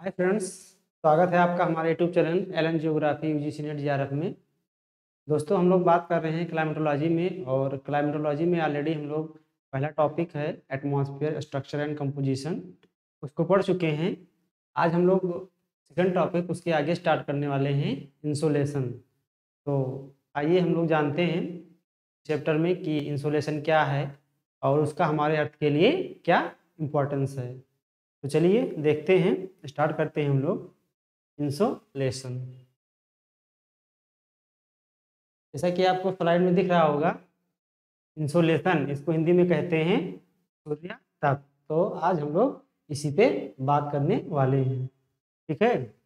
Hi friends, स्वागत है आपका हमारे YouTube channel Allen geography UGC NET JRF में। दोस्तों, हम लोग बात कर रहे हैं क्लाइमेटोलॉजी में, और क्लाइमेटोलॉजी में ऑलरेडी हम लोग पहला टॉपिक है एटमॉस्फेयर स्ट्रक्चर एंड कंपोजिशन, उसको पढ़ चुके हैं। आज हम लोग सेकंड टॉपिक उसके आगे स्टार्ट करने वाले हैं, इंसोलेशन। तो आइए हम लोग जानते हैं चैप्टर में कि इंसोलेशन क्या है और उसका हमारे अर्थ के लिए क्या इम्पोर्टेंस है। तो चलिए देखते हैं, स्टार्ट करते हैं हम लोग इंसोलेशन। जैसा कि आपको स्लाइड में दिख रहा होगा, इंसोलेशन इसको हिंदी में कहते हैं सूर्य तप। तो आज हम लोग इसी पे बात करने वाले हैं, ठीक है।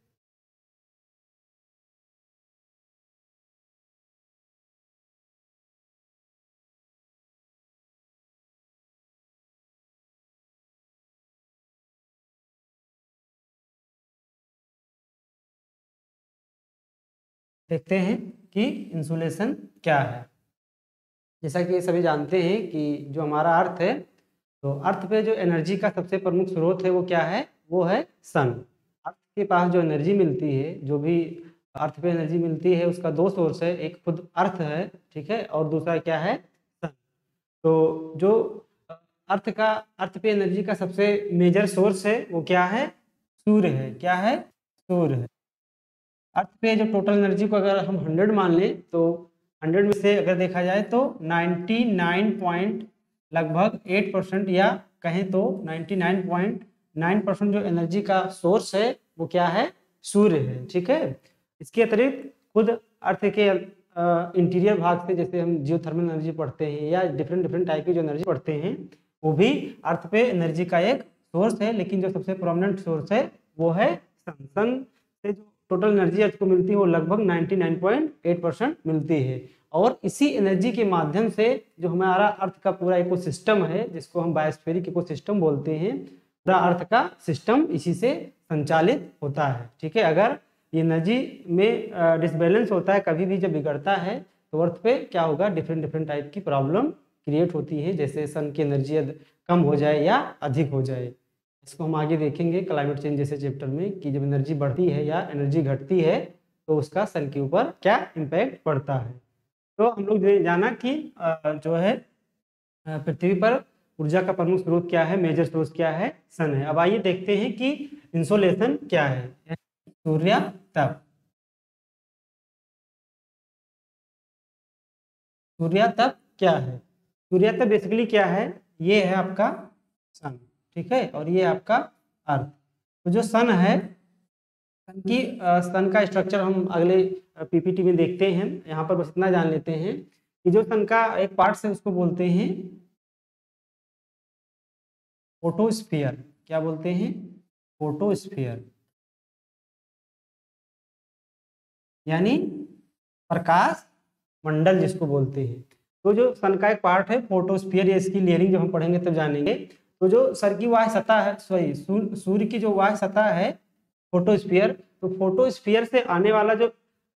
देखते हैं कि इंसुलेशन क्या है। जैसा कि सभी जानते हैं कि जो हमारा अर्थ है, तो अर्थ पे जो एनर्जी का सबसे प्रमुख स्रोत है वो क्या है, वो है सन। अर्थ के पास जो एनर्जी मिलती है, जो भी अर्थ पे एनर्जी मिलती है, उसका दो सोर्स है, एक खुद अर्थ है, ठीक है, और दूसरा क्या है, सन। तो जो अर्थ का अर्थ पे एनर्जी का सबसे मेजर सोर्स है वो क्या है, सूर्य है। क्या है, सूर्य है। अर्थ पे जो टोटल एनर्जी को अगर हम 100 मान लें, तो 100 में से अगर देखा जाए तो 99 पॉइंट लगभग 8%, या कहें तो 99.9% जो एनर्जी का सोर्स है वो क्या है, सूर्य है, ठीक है। इसके अतिरिक्त खुद अर्थ के इंटीरियर भाग से, जैसे हम जियोथर्मल एनर्जी पढ़ते हैं या डिफरेंट डिफरेंट टाइप की जो एनर्जी पढ़ते हैं, वो भी अर्थ पे एनर्जी का एक सोर्स है। लेकिन जो सबसे प्रोमिनेंट सोर्स है वो है सन। सन से जो टोटल एनर्जी अर्थ को मिलती है वो लगभग 99.8% मिलती है। और इसी एनर्जी के माध्यम से जो हमारा अर्थ का पूरा इकोसिस्टम है, जिसको हम बायोस्फीरिक इकोसिस्टम बोलते हैं, पूरा अर्थ का सिस्टम इसी से संचालित होता है, ठीक है। अगर ये एनर्जी में डिसबैलेंस होता है, कभी भी जब बिगड़ता है, तो अर्थ पे क्या होगा, डिफरेंट डिफरेंट टाइप की प्रॉब्लम क्रिएट होती है, जैसे सन की एनर्जी कम हो जाए या अधिक हो जाए। इसको हम आगे देखेंगे क्लाइमेट चेंज जैसे चैप्टर में, कि जब एनर्जी बढ़ती है या एनर्जी घटती है तो उसका सन के ऊपर क्या इम्पैक्ट पड़ता है। तो हम लोग जाना कि जो है पृथ्वी पर ऊर्जा का प्रमुख स्रोत क्या है, मेजर सोर्स क्या है, सन है। अब आइए देखते हैं कि इंसोलेशन क्या है, सूर्य तप। सूर्य तप क्या है, सूर्य तप बेसिकली क्या है, ये है आपका सन, ठीक है, और ये आपका अर्थ। तो जो सन है, सन का स्ट्रक्चर हम अगले पीपीटी में देखते हैं। यहाँ पर बस इतना जान लेते हैं कि जो सन का एक पार्ट है उसको बोलते हैं फोटोस्फीयर। क्या बोलते हैं, फोटोस्फीयर, यानी प्रकाश मंडल जिसको बोलते हैं। तो जो सन का एक पार्ट है फोटोस्फीयर, या इसकी लेयरिंग जब हम पढ़ेंगे तब जानेंगे। तो जो सर की वाह सतह है, सॉरी सूर्य की जो वाह सतह है फोटोस्फीयर, तो फोटोस्फीयर से आने वाला जो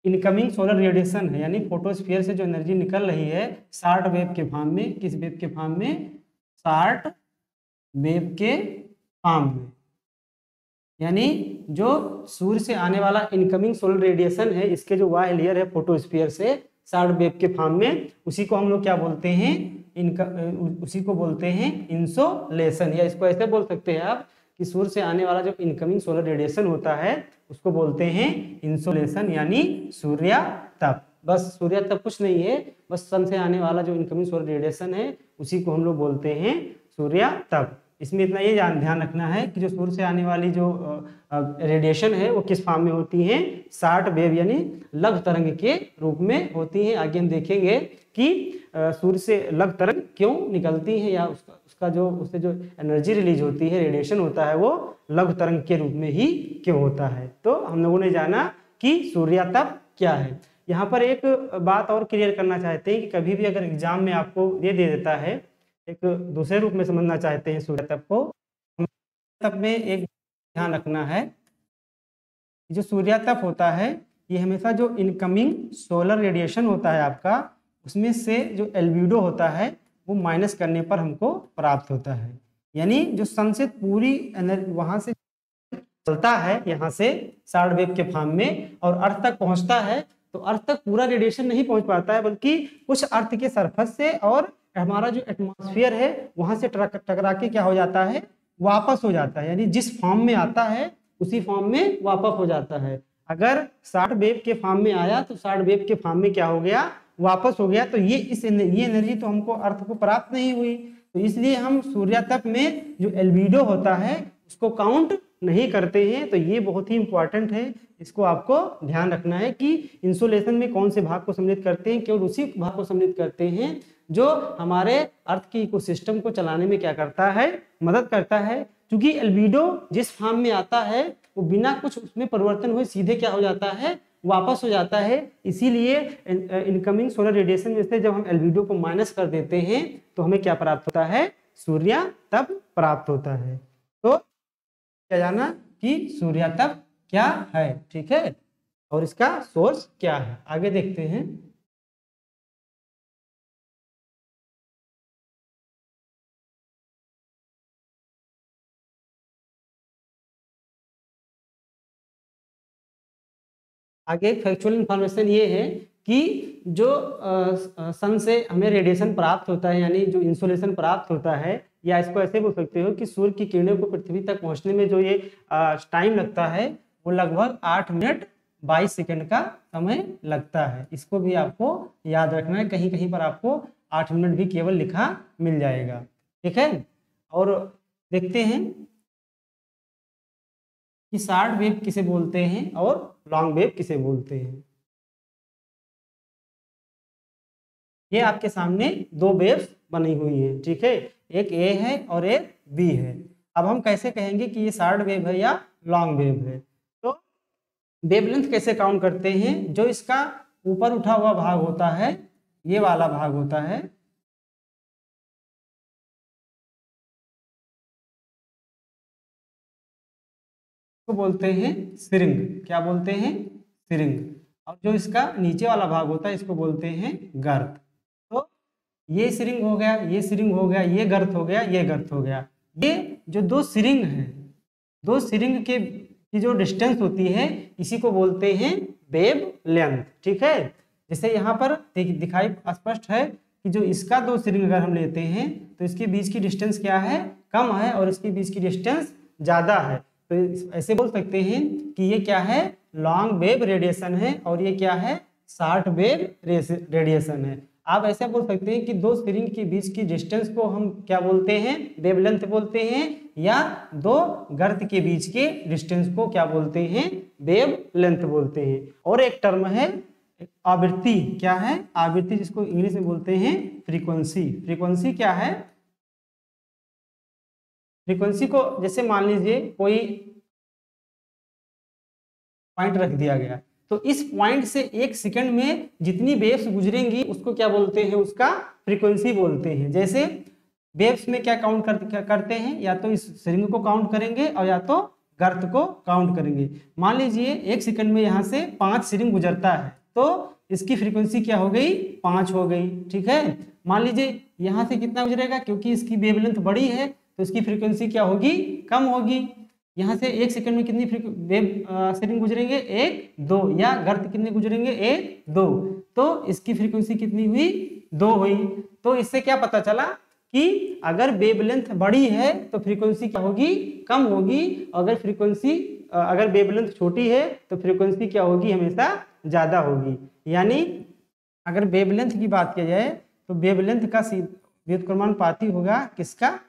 इनकमिंग सोलर रेडिएशन है, यानी फोटोस्फीयर से जो एनर्जी निकल रही है शार्ट वेव के फॉर्म में, किस वेव के फॉर्म में, शार्ट वेव के फॉर्म में, यानी जो सूर्य से आने वाला इनकमिंग सोलर रेडिएशन है, इसके जो वाह लेयर है फोटोस्फीयर से शार्ट वेव के फॉर्म में, उसी को हम लोग क्या बोलते हैं, उसी को बोलते हैं इंसोलेशन। या इसको ऐसे बोल सकते हैं आप कि सूर्य से आने वाला जो इनकमिंग सोलर रेडिएशन होता है उसको बोलते हैं इंसोलेशन, यानी सूर्य तप। बस सूर्य तप कुछ नहीं है, बस सन से आने वाला जो इनकमिंग सोलर रेडिएशन है उसी को हम लोग बोलते हैं सूर्य तप। इसमें इतना ये ध्यान रखना है कि जो सूर्य से आने वाली जो रेडिएशन है वो किस फॉर्म में होती है, शार्ट वेव यानी लघु तरंग के रूप में होती है। आगे हम देखेंगे कि सूर्य से लघु तरंग क्यों निकलती है, या उसका जो उससे जो एनर्जी रिलीज होती है, रेडिएशन होता है, वो लघु तरंग के रूप में ही क्यों होता है। तो हम लोगों ने जाना कि सूर्य तप क्या है। यहाँ पर एक बात और क्लियर करना चाहते हैं कि कभी भी अगर एग्जाम में आपको ये दे देता है, एक दूसरे रूप में समझना चाहते हैं सूर्य तप को, तप में एक ध्यान रखना है, जो सूर्य तप होता है ये हमेशा जो इनकमिंग सोलर रेडिएशन होता है आपका, उसमें से जो एल्बिडो होता है वो माइनस करने पर हमको प्राप्त होता है। यानी जो सन से पूरी एनर्जी, वहां से चलता है यहाँ से शॉर्ट वेव के फॉर्म में और अर्थ तक पहुंचता है, तो अर्थ तक पूरा रेडिएशन नहीं पहुंच पाता है, बल्कि कुछ अर्थ के सरफेस से और हमारा जो एटमॉस्फेयर है वहां से टकरा के क्या हो जाता है, वापस हो जाता है। यानी जिस फॉर्म में आता है उसी फॉर्म में वापस हो जाता है। अगर शॉर्ट वेव के फॉर्म में आया तो शॉर्ट वेव के फॉर्म में क्या हो गया, वापस हो गया। तो ये एनर्जी तो हमको अर्थ को प्राप्त नहीं हुई, तो इसलिए हम सूर्यातप में जो एल्बिडो होता है उसको काउंट नहीं करते हैं। तो ये बहुत ही इंपॉर्टेंट है, इसको आपको ध्यान रखना है कि इंसोलेशन में कौन से भाग को सम्मिलित करते हैं, केवल उसी भाग को सम्मिलित करते हैं जो हमारे अर्थ के इकोसिस्टम को चलाने में क्या करता है, मदद करता है। क्योंकि एल्बिडो जिस फॉर्म में आता है वो बिना कुछ उसमें परिवर्तन हुए सीधे क्या हो जाता है, वापस हो जाता है। इसीलिए इनकमिंग सोलर रेडिएशन में से जब हम एल्बिडो को माइनस कर देते हैं तो हमें क्या प्राप्त होता है, सूर्यातप प्राप्त होता है। तो क्या जाना कि सूर्यातप क्या है, ठीक है, और इसका सोर्स क्या है। आगे देखते हैं। आगे एक फैक्चुअल इंफॉर्मेशन ये है कि जो सन से हमें रेडिएशन प्राप्त होता है, यानी जो इंसोलेशन प्राप्त होता है, या इसको ऐसे बोल सकते हो कि सूर्य की किरणों को पृथ्वी तक पहुंचने में जो ये टाइम लगता है वो लगभग 8 मिनट 22 सेकंड का समय लगता है। इसको भी आपको याद रखना है, कहीं कहीं पर आपको 8 मिनट भी केवल लिखा मिल जाएगा, ठीक है। और देखते हैं कि शॉर्ट वेव किसे बोलते हैं और लॉन्ग वेव किसे बोलते हैं। ये आपके सामने दो वेव्स बनी हुई है, ठीक है, एक ए है और एक बी है। अब हम कैसे कहेंगे कि ये शॉर्ट वेव है या लॉन्ग वेव है। तो वेवलेंथ कैसे काउंट करते हैं, जो इसका ऊपर उठा हुआ भाग होता है, ये वाला भाग होता है, को बोलते हैं सिरिंग। क्या बोलते हैं, सिरिंग। और जो इसका नीचे वाला भाग होता है इसको बोलते हैं गर्त। तो ये सिरिंग हो गया, ये सिरिंग हो गया, ये गर्त हो गया, ये गर्त हो गया। ये जो दो सिरिंग है, दो सिरिंग के की जो डिस्टेंस होती है इसी को बोलते हैं वेव लेंथ, ठीक है। जैसे यहाँ पर दिखाई स्पष्ट है कि जो इसका दो सिरिंग अगर हम लेते हैं तो इसके बीच की डिस्टेंस क्या है, कम है, और इसके बीच की डिस्टेंस ज्यादा है। तो ऐसे बोल सकते हैं कि ये क्या है, लॉन्ग वेव रेडिएशन है, और ये क्या है, शॉर्ट वेव रेडिएशन है। आप ऐसा बोल सकते हैं कि दो सिरिंग के बीच की डिस्टेंस को हम क्या बोलते हैं, वेवलेंथ बोलते हैं, या दो गर्त के बीच के डिस्टेंस को क्या बोलते हैं, वेवलेंथ बोलते हैं। और एक टर्म है आवृत्ति। क्या है, आवृत्ति, जिसको इंग्लिश में बोलते हैं फ्रीक्वेंसी। फ्रीक्वेंसी क्या है, फ्रीक्वेंसी को जैसे मान लीजिए कोई पॉइंट रख दिया गया, तो इस पॉइंट से 1 सेकंड में जितनी वेव्स गुजरेंगी उसको क्या बोलते हैं, उसका फ्रीक्वेंसी बोलते हैं। जैसे वेव्स में क्या काउंट करते हैं, या तो इस सिरिंग को काउंट करेंगे और या तो गर्त को काउंट करेंगे। मान लीजिए 1 सेकंड में यहाँ से 5 सिरिंग गुजरता है, तो इसकी फ्रीक्वेंसी क्या हो गई, 5 हो गई, ठीक है। मान लीजिए यहाँ से कितना गुजरेगा, क्योंकि इसकी वेवलेंथ बड़ी है तो इसकी फ्रीक्वेंसी क्या होगी, कम होगी। यहाँ से 1 सेकंड में कितनी सिरिंग गुजरेंगे, 1 2, या गर्त कितने गुजरेंगे, 1 2, तो इसकी फ्रीक्वेंसी कितनी हुई, 2 हुई। तो इससे क्या पता चला कि अगर वेवलेंथ बड़ी है तो फ्रीक्वेंसी क्या होगी, कम होगी। अगर वेवलेंथ छोटी है तो फ्रीक्वेंसी क्या होगी, हमेशा ज्यादा होगी। यानी अगर वेवलेंथ की बात की जाए तो वेवलेंथ का व्युत्क्रमानुपाती होगा किसका,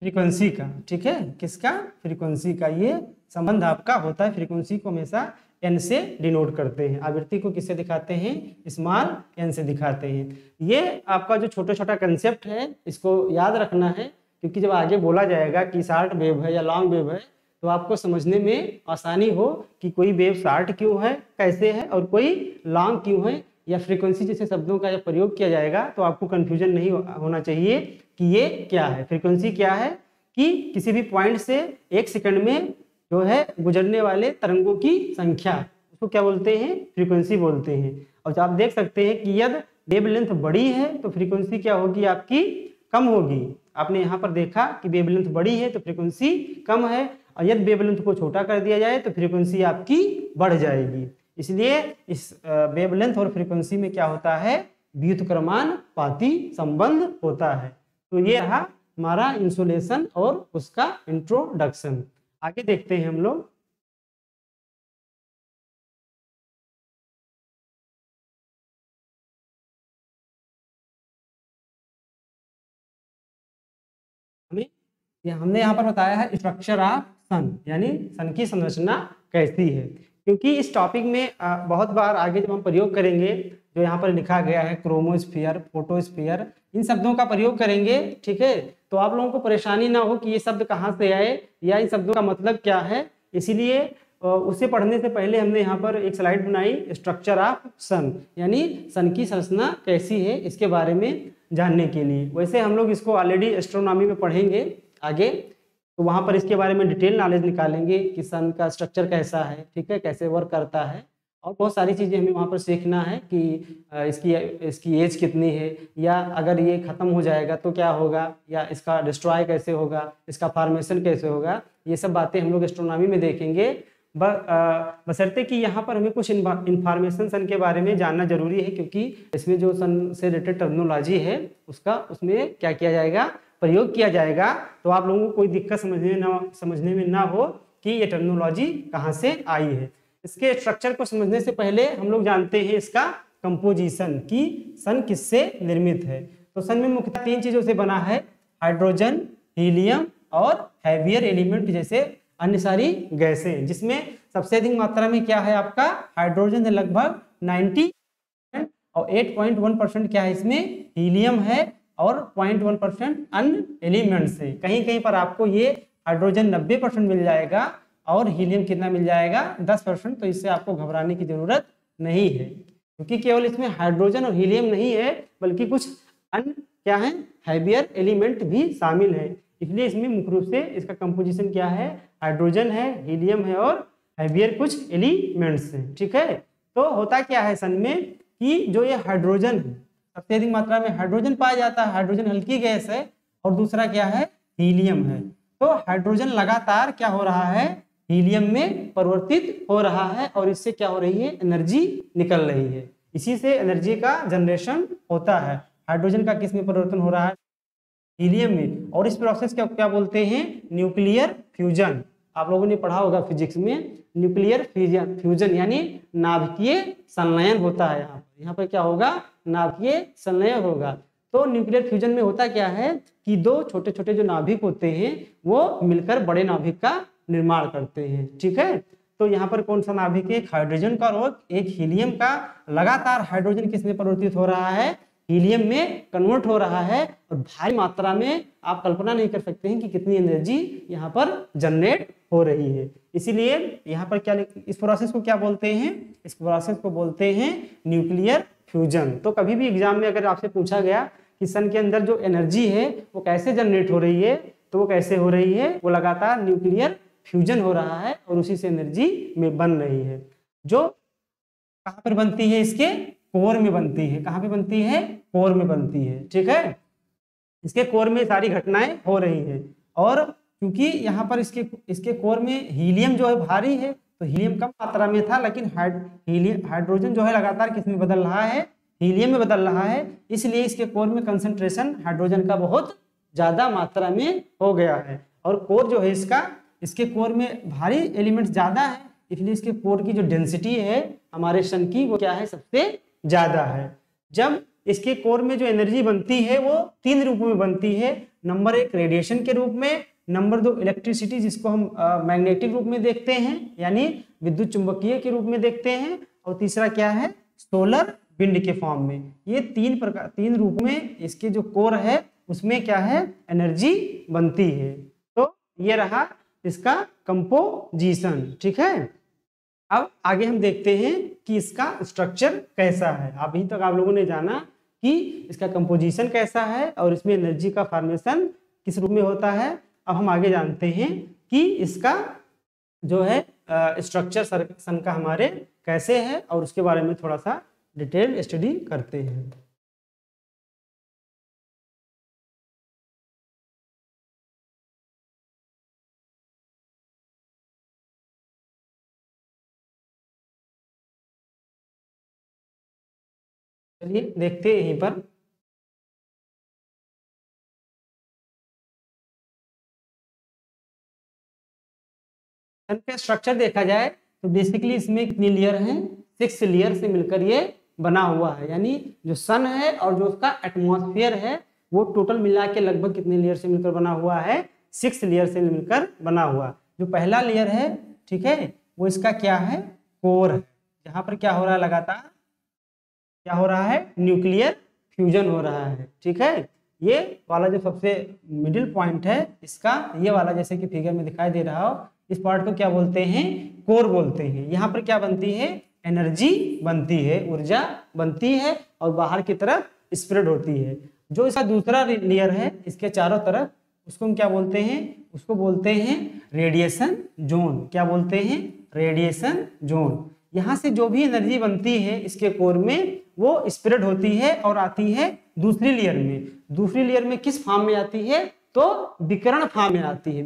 फ्रीक्वेंसी का, ठीक है, किसका, फ्रीक्वेंसी का। ये संबंध आपका होता है, फ्रीक्वेंसी को हमेशा एन से डिनोट करते हैं, आवृत्ति को किससे दिखाते हैं, स्मॉल एन से दिखाते हैं। ये आपका जो छोटा छोटा कंसेप्ट है इसको याद रखना है, क्योंकि जब आगे बोला जाएगा कि शॉर्ट वेव है या लॉन्ग वेव है तो आपको समझने में आसानी हो कि कोई वेव शॉर्ट क्यों है, कैसे है, और कोई लॉन्ग क्यों है, या फ्रीक्वेंसी जैसे शब्दों का जब प्रयोग किया जाएगा तो आपको कंफ्यूजन नहीं होना चाहिए कि ये क्या है। फ्रीक्वेंसी क्या है कि किसी भी पॉइंट से 1 सेकंड में जो है गुजरने वाले तरंगों की संख्या, उसको क्या बोलते हैं, फ्रीक्वेंसी बोलते हैं। और जब आप देख सकते हैं कि यदि वेवलेंथ बड़ी है तो फ्रीक्वेंसी क्या होगी, आपकी कम होगी। आपने यहाँ पर देखा कि वेवलेंथ बड़ी है तो फ्रीक्वेंसी कम है, और यदि वेवलेंथ को छोटा कर दिया जाए तो फ्रीक्वेंसी आपकी बढ़ जाएगी। इसलिए इस वेवलेंथ और फ्रीक्वेंसी में क्या होता है, व्युत्क्रमानुपाती संबंध होता है। तो ये रहा हमारा इंसुलेशन और उसका इंट्रोडक्शन। आगे देखते हैं हम लोग। हमने यहाँ पर बताया है स्ट्रक्चर ऑफ सन, यानी सन की संरचना कैसी है। क्योंकि इस टॉपिक में बहुत बार आगे जब हम प्रयोग करेंगे, जो यहाँ पर लिखा गया है क्रोमोस्फीयर, फोटोस्फीयर, इन शब्दों का प्रयोग करेंगे, ठीक है, तो आप लोगों को परेशानी ना हो कि ये शब्द कहाँ से आए या इन शब्दों का मतलब क्या है। इसीलिए उसे पढ़ने से पहले हमने यहाँ पर एक स्लाइड बनाई, स्ट्रक्चर ऑफ सन, यानी सन की संरचना कैसी है इसके बारे में जानने के लिए। वैसे हम लोग इसको ऑलरेडी एस्ट्रोनॉमी में पढ़ेंगे आगे, तो वहाँ पर इसके बारे में डिटेल नॉलेज निकालेंगे कि सन का स्ट्रक्चर कैसा है, ठीक है, कैसे वर्क करता है, और बहुत सारी चीज़ें हमें वहाँ पर सीखना है कि इसकी एज कितनी है, या अगर ये ख़त्म हो जाएगा तो क्या होगा, या इसका डिस्ट्रॉय कैसे होगा, इसका फॉर्मेशन कैसे होगा, ये सब बातें हम लोग एस्ट्रोनॉमी में देखेंगे। बशर्ते कि यहाँ पर हमें कुछ इंफॉर्मेशन सन के बारे में जानना जरूरी है, क्योंकि इसमें जो सन से रिलेटेड टर्मिनोलॉजी है उसमें क्या किया जाएगा, प्रयोग किया जाएगा। तो आप लोगों को कोई दिक्कत समझने में ना हो कि ये टर्मिनोलॉजी कहाँ से आई है। इसके स्ट्रक्चर को समझने से पहले हम लोग जानते हैं इसका कंपोजिशन, कि सन किससे निर्मित है। तो सन में मुख्यतः 3 चीजों से बना है, हाइड्रोजन, हीलियम और हैवियर एलिमेंट जैसे अन्य सारी गैसें, जिसमें सबसे अधिक मात्रा में क्या है आपका हाइड्रोजन है, लगभग 90, और 8.1% क्या है इसमें हीलियम है, और 0.1% अन्य एलिमेंट्स है। कहीं कहीं पर आपको ये हाइड्रोजन 90% मिल जाएगा और हीलियम कितना मिल जाएगा, 10%। तो इससे आपको घबराने की जरूरत नहीं है, क्योंकि केवल इसमें हाइड्रोजन और हीलियम नहीं है, बल्कि कुछ अन्य क्या है, हैवियर एलिमेंट भी शामिल है। इसलिए इसमें मुख्य रूप से इसका कंपोजिशन क्या है, हाइड्रोजन है, हीलियम है और हैवियर कुछ एलिमेंट्स हैं, ठीक है। तो होता क्या है सन में कि जो ये हाइड्रोजन है, सबसे अधिक मात्रा में हाइड्रोजन पाया जाता है, हाइड्रोजन हल्की गैस है, और दूसरा क्या है, हीलियम है। तो हाइड्रोजन लगातार क्या हो रहा है, हीलियम में परिवर्तित हो रहा है, और इससे क्या हो रही है, एनर्जी निकल रही है। इसी से एनर्जी का जनरेशन होता है। हाइड्रोजन का किस में परिवर्तन हो रहा है, हीलियम में, और इस प्रोसेस को क्या बोलते हैं, न्यूक्लियर फ्यूजन। आप लोगों ने पढ़ा होगा फिजिक्स में, न्यूक्लियर फ्यूजन यानी नाभिकीय संलयन होता है। यहाँ पर क्या होगा, नाभिकीय संलयन होगा। तो न्यूक्लियर फ्यूजन में होता क्या है कि 2 छोटे छोटे जो नाभिक होते हैं वो मिलकर बड़े नाभिक का निर्माण करते हैं, ठीक है। तो यहाँ पर कौन सा नाभिक है, एक हाइड्रोजन का और एक हीलियम का। लगातार हाइड्रोजन किसमें परिवर्तित हो रहा है, हीलियम में कन्वर्ट हो रहा है, और भारी मात्रा में आप कल्पना नहीं कर सकते हैं कि कितनी एनर्जी यहाँ पर जनरेट हो रही है। इसीलिए यहाँ पर क्या, इस प्रोसेस को क्या बोलते हैं, इस प्रोसेस को बोलते हैं न्यूक्लियर फ्यूजन। तो कभी भी एग्जाम में अगर आपसे पूछा गया कि सन के अंदर जो एनर्जी है वो कैसे जनरेट हो रही है, तो वो कैसे हो रही है, वो लगातार न्यूक्लियर फ्यूजन हो रहा है और उसी से एनर्जी में बन रही है, जो कहाँ पर बनती है, इसके कोर में बनती है। कहाँ पे बनती है, कोर में बनती है, ठीक है। इसके कोर में सारी घटनाएं हो रही है, और क्योंकि यहाँ पर इसके कोर में हीलियम जो है भारी है, तो हीलियम कम मात्रा में था, लेकिन हाइड्रोजन जो है लगातार किस में बदल रहा है, हीलियम में बदल रहा है। इसलिए इसके कोर में कंसंट्रेशन हाइड्रोजन का बहुत ज्यादा मात्रा में हो गया है, और कोर जो है इसके कोर में भारी एलिमेंट्स ज्यादा है, इसलिए इसके कोर की जो डेंसिटी है हमारे सन की, वो क्या है, सबसे ज्यादा है। जब इसके कोर में जो एनर्जी बनती है वो 3 रूपों में बनती है। नंबर 1 रेडिएशन के रूप में, नंबर 2 इलेक्ट्रिसिटी जिसको हम मैग्नेटिक रूप में देखते हैं, यानी विद्युत चुंबकीय के रूप में देखते हैं, और तीसरा क्या है, सोलर विंड के फॉर्म में। ये 3 रूप में इसके जो कोर है उसमें क्या है, एनर्जी बनती है। तो ये रहा इसका कंपोजिशन, ठीक है। अब आगे हम देखते हैं कि इसका स्ट्रक्चर कैसा है। अभी तक आप लोगों ने जाना कि इसका कंपोजिशन कैसा है और इसमें एनर्जी का फॉर्मेशन किस रूप में होता है। अब हम आगे जानते हैं कि इसका जो है स्ट्रक्चर सन का हमारे कैसे है, और उसके बारे में थोड़ा सा डिटेल स्टडी करते हैं। चलिए देखते हैं यहीं पर। सन का स्ट्रक्चर देखा जाए तो बेसिकली इसमें कितनी लेयर हैं, 6 लेयर से मिलकर ये बना हुआ है। यानी जो सन है और जो उसका एटमॉस्फेयर है वो टोटल मिला के लगभग कितने लेयर से मिलकर बना हुआ है, 6 लेयर से मिलकर बना हुआ। जो पहला लेयर है, ठीक है, वो इसका क्या है, कोर है, जहां पर क्या हो रहा है, लगातार क्या हो रहा है, न्यूक्लियर फ्यूजन हो रहा है। ठीक है, ये वाला जो सबसे मिडिल पॉइंट है इसका, ये वाला जैसे कि फिगर में दिखाई दे रहा हो, इस पार्ट को क्या बोलते हैं, कोर बोलते हैं। यहाँ पर क्या बनती है, एनर्जी बनती है, ऊर्जा बनती है और बाहर की तरफ स्प्रेड होती है। जो इसका दूसरा लेयर है इसके चारों तरफ, उसको हम क्या बोलते हैं, उसको बोलते हैं रेडिएशन जोन। क्या बोलते हैं, रेडिएशन जोन। यहाँ से जो भी एनर्जी बनती है इसके कोर में वो स्प्रेड होती है और आती है दूसरी लेयर में। दूसरी लेयर में किस फॉर्म में आती है, तो विकिरण फॉर्म में आती है।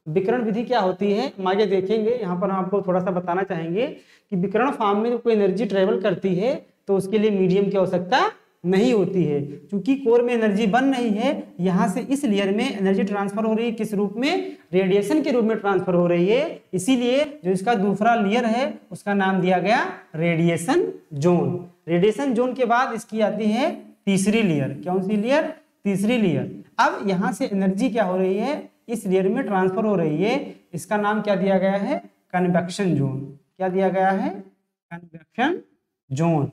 विकिरण विधि क्या होती है हम आगे देखेंगे। यहाँ पर हम आपको थोड़ा सा बताना चाहेंगे कि विकिरण फॉर्म में कोई एनर्जी ट्रेवल करती है तो उसके लिए मीडियम की आवश्यकता नहीं होती है। क्योंकि कोर में एनर्जी बन रही है, यहाँ से इस लेयर में एनर्जी ट्रांसफर हो रही है, किस रूप में, रेडिएशन के रूप में ट्रांसफर हो रही है। इसीलिए जो इसका दूसरा लेयर है उसका नाम दिया गया रेडिएशन जोन। रेडिएशन जोन के बाद इसकी आती है तीसरी लेयर। कौन सी लेयर, तीसरी लेयर। अब यहाँ से एनर्जी क्या हो रही है, इस लेयर में ट्रांसफर हो रही है। इसका नाम क्या दिया गया है, कन्वेक्शन जोन। क्या दिया गया है, कन्वेक्शन जोन।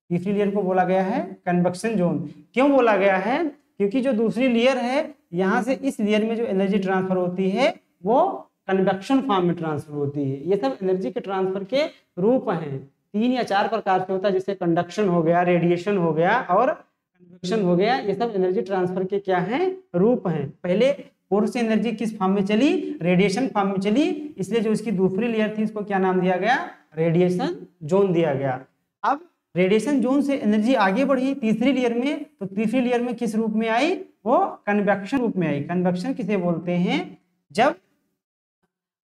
तीसरी लेयर को बोला गया है कन्वेक्शन जोन। क्यों बोला गया है, क्योंकि जो दूसरी लेयर है यहाँ से इस लेयर में जो एनर्जी ट्रांसफर होती है वो कन्वेक्शन फॉर्म में ट्रांसफर होती है। ये सब एनर्जी के ट्रांसफर के रूप हैं, 3 या 4 प्रकार से होता है, जैसे कंडक्शन हो गया, रेडिएशन हो गया और कन्वेक्शन हो गया। ये सब एनर्जी ट्रांसफर के क्या हैं, रूप हैं। पहले कोर से एनर्जी किस फॉर्म में चली, रेडिएशन फॉर्म में चली, इसलिए जो इसकी दूसरी लेयर थी इसको क्या नाम दिया गया, रेडिएशन जोन दिया गया। अब रेडिएशन जोन से एनर्जी आगे बढ़ी तीसरी लेयर में, तो तीसरी लेयर में किस रूप में आई, वो कन्वेक्शन रूप में आई। कन्वेक्शन किसे बोलते हैं, जब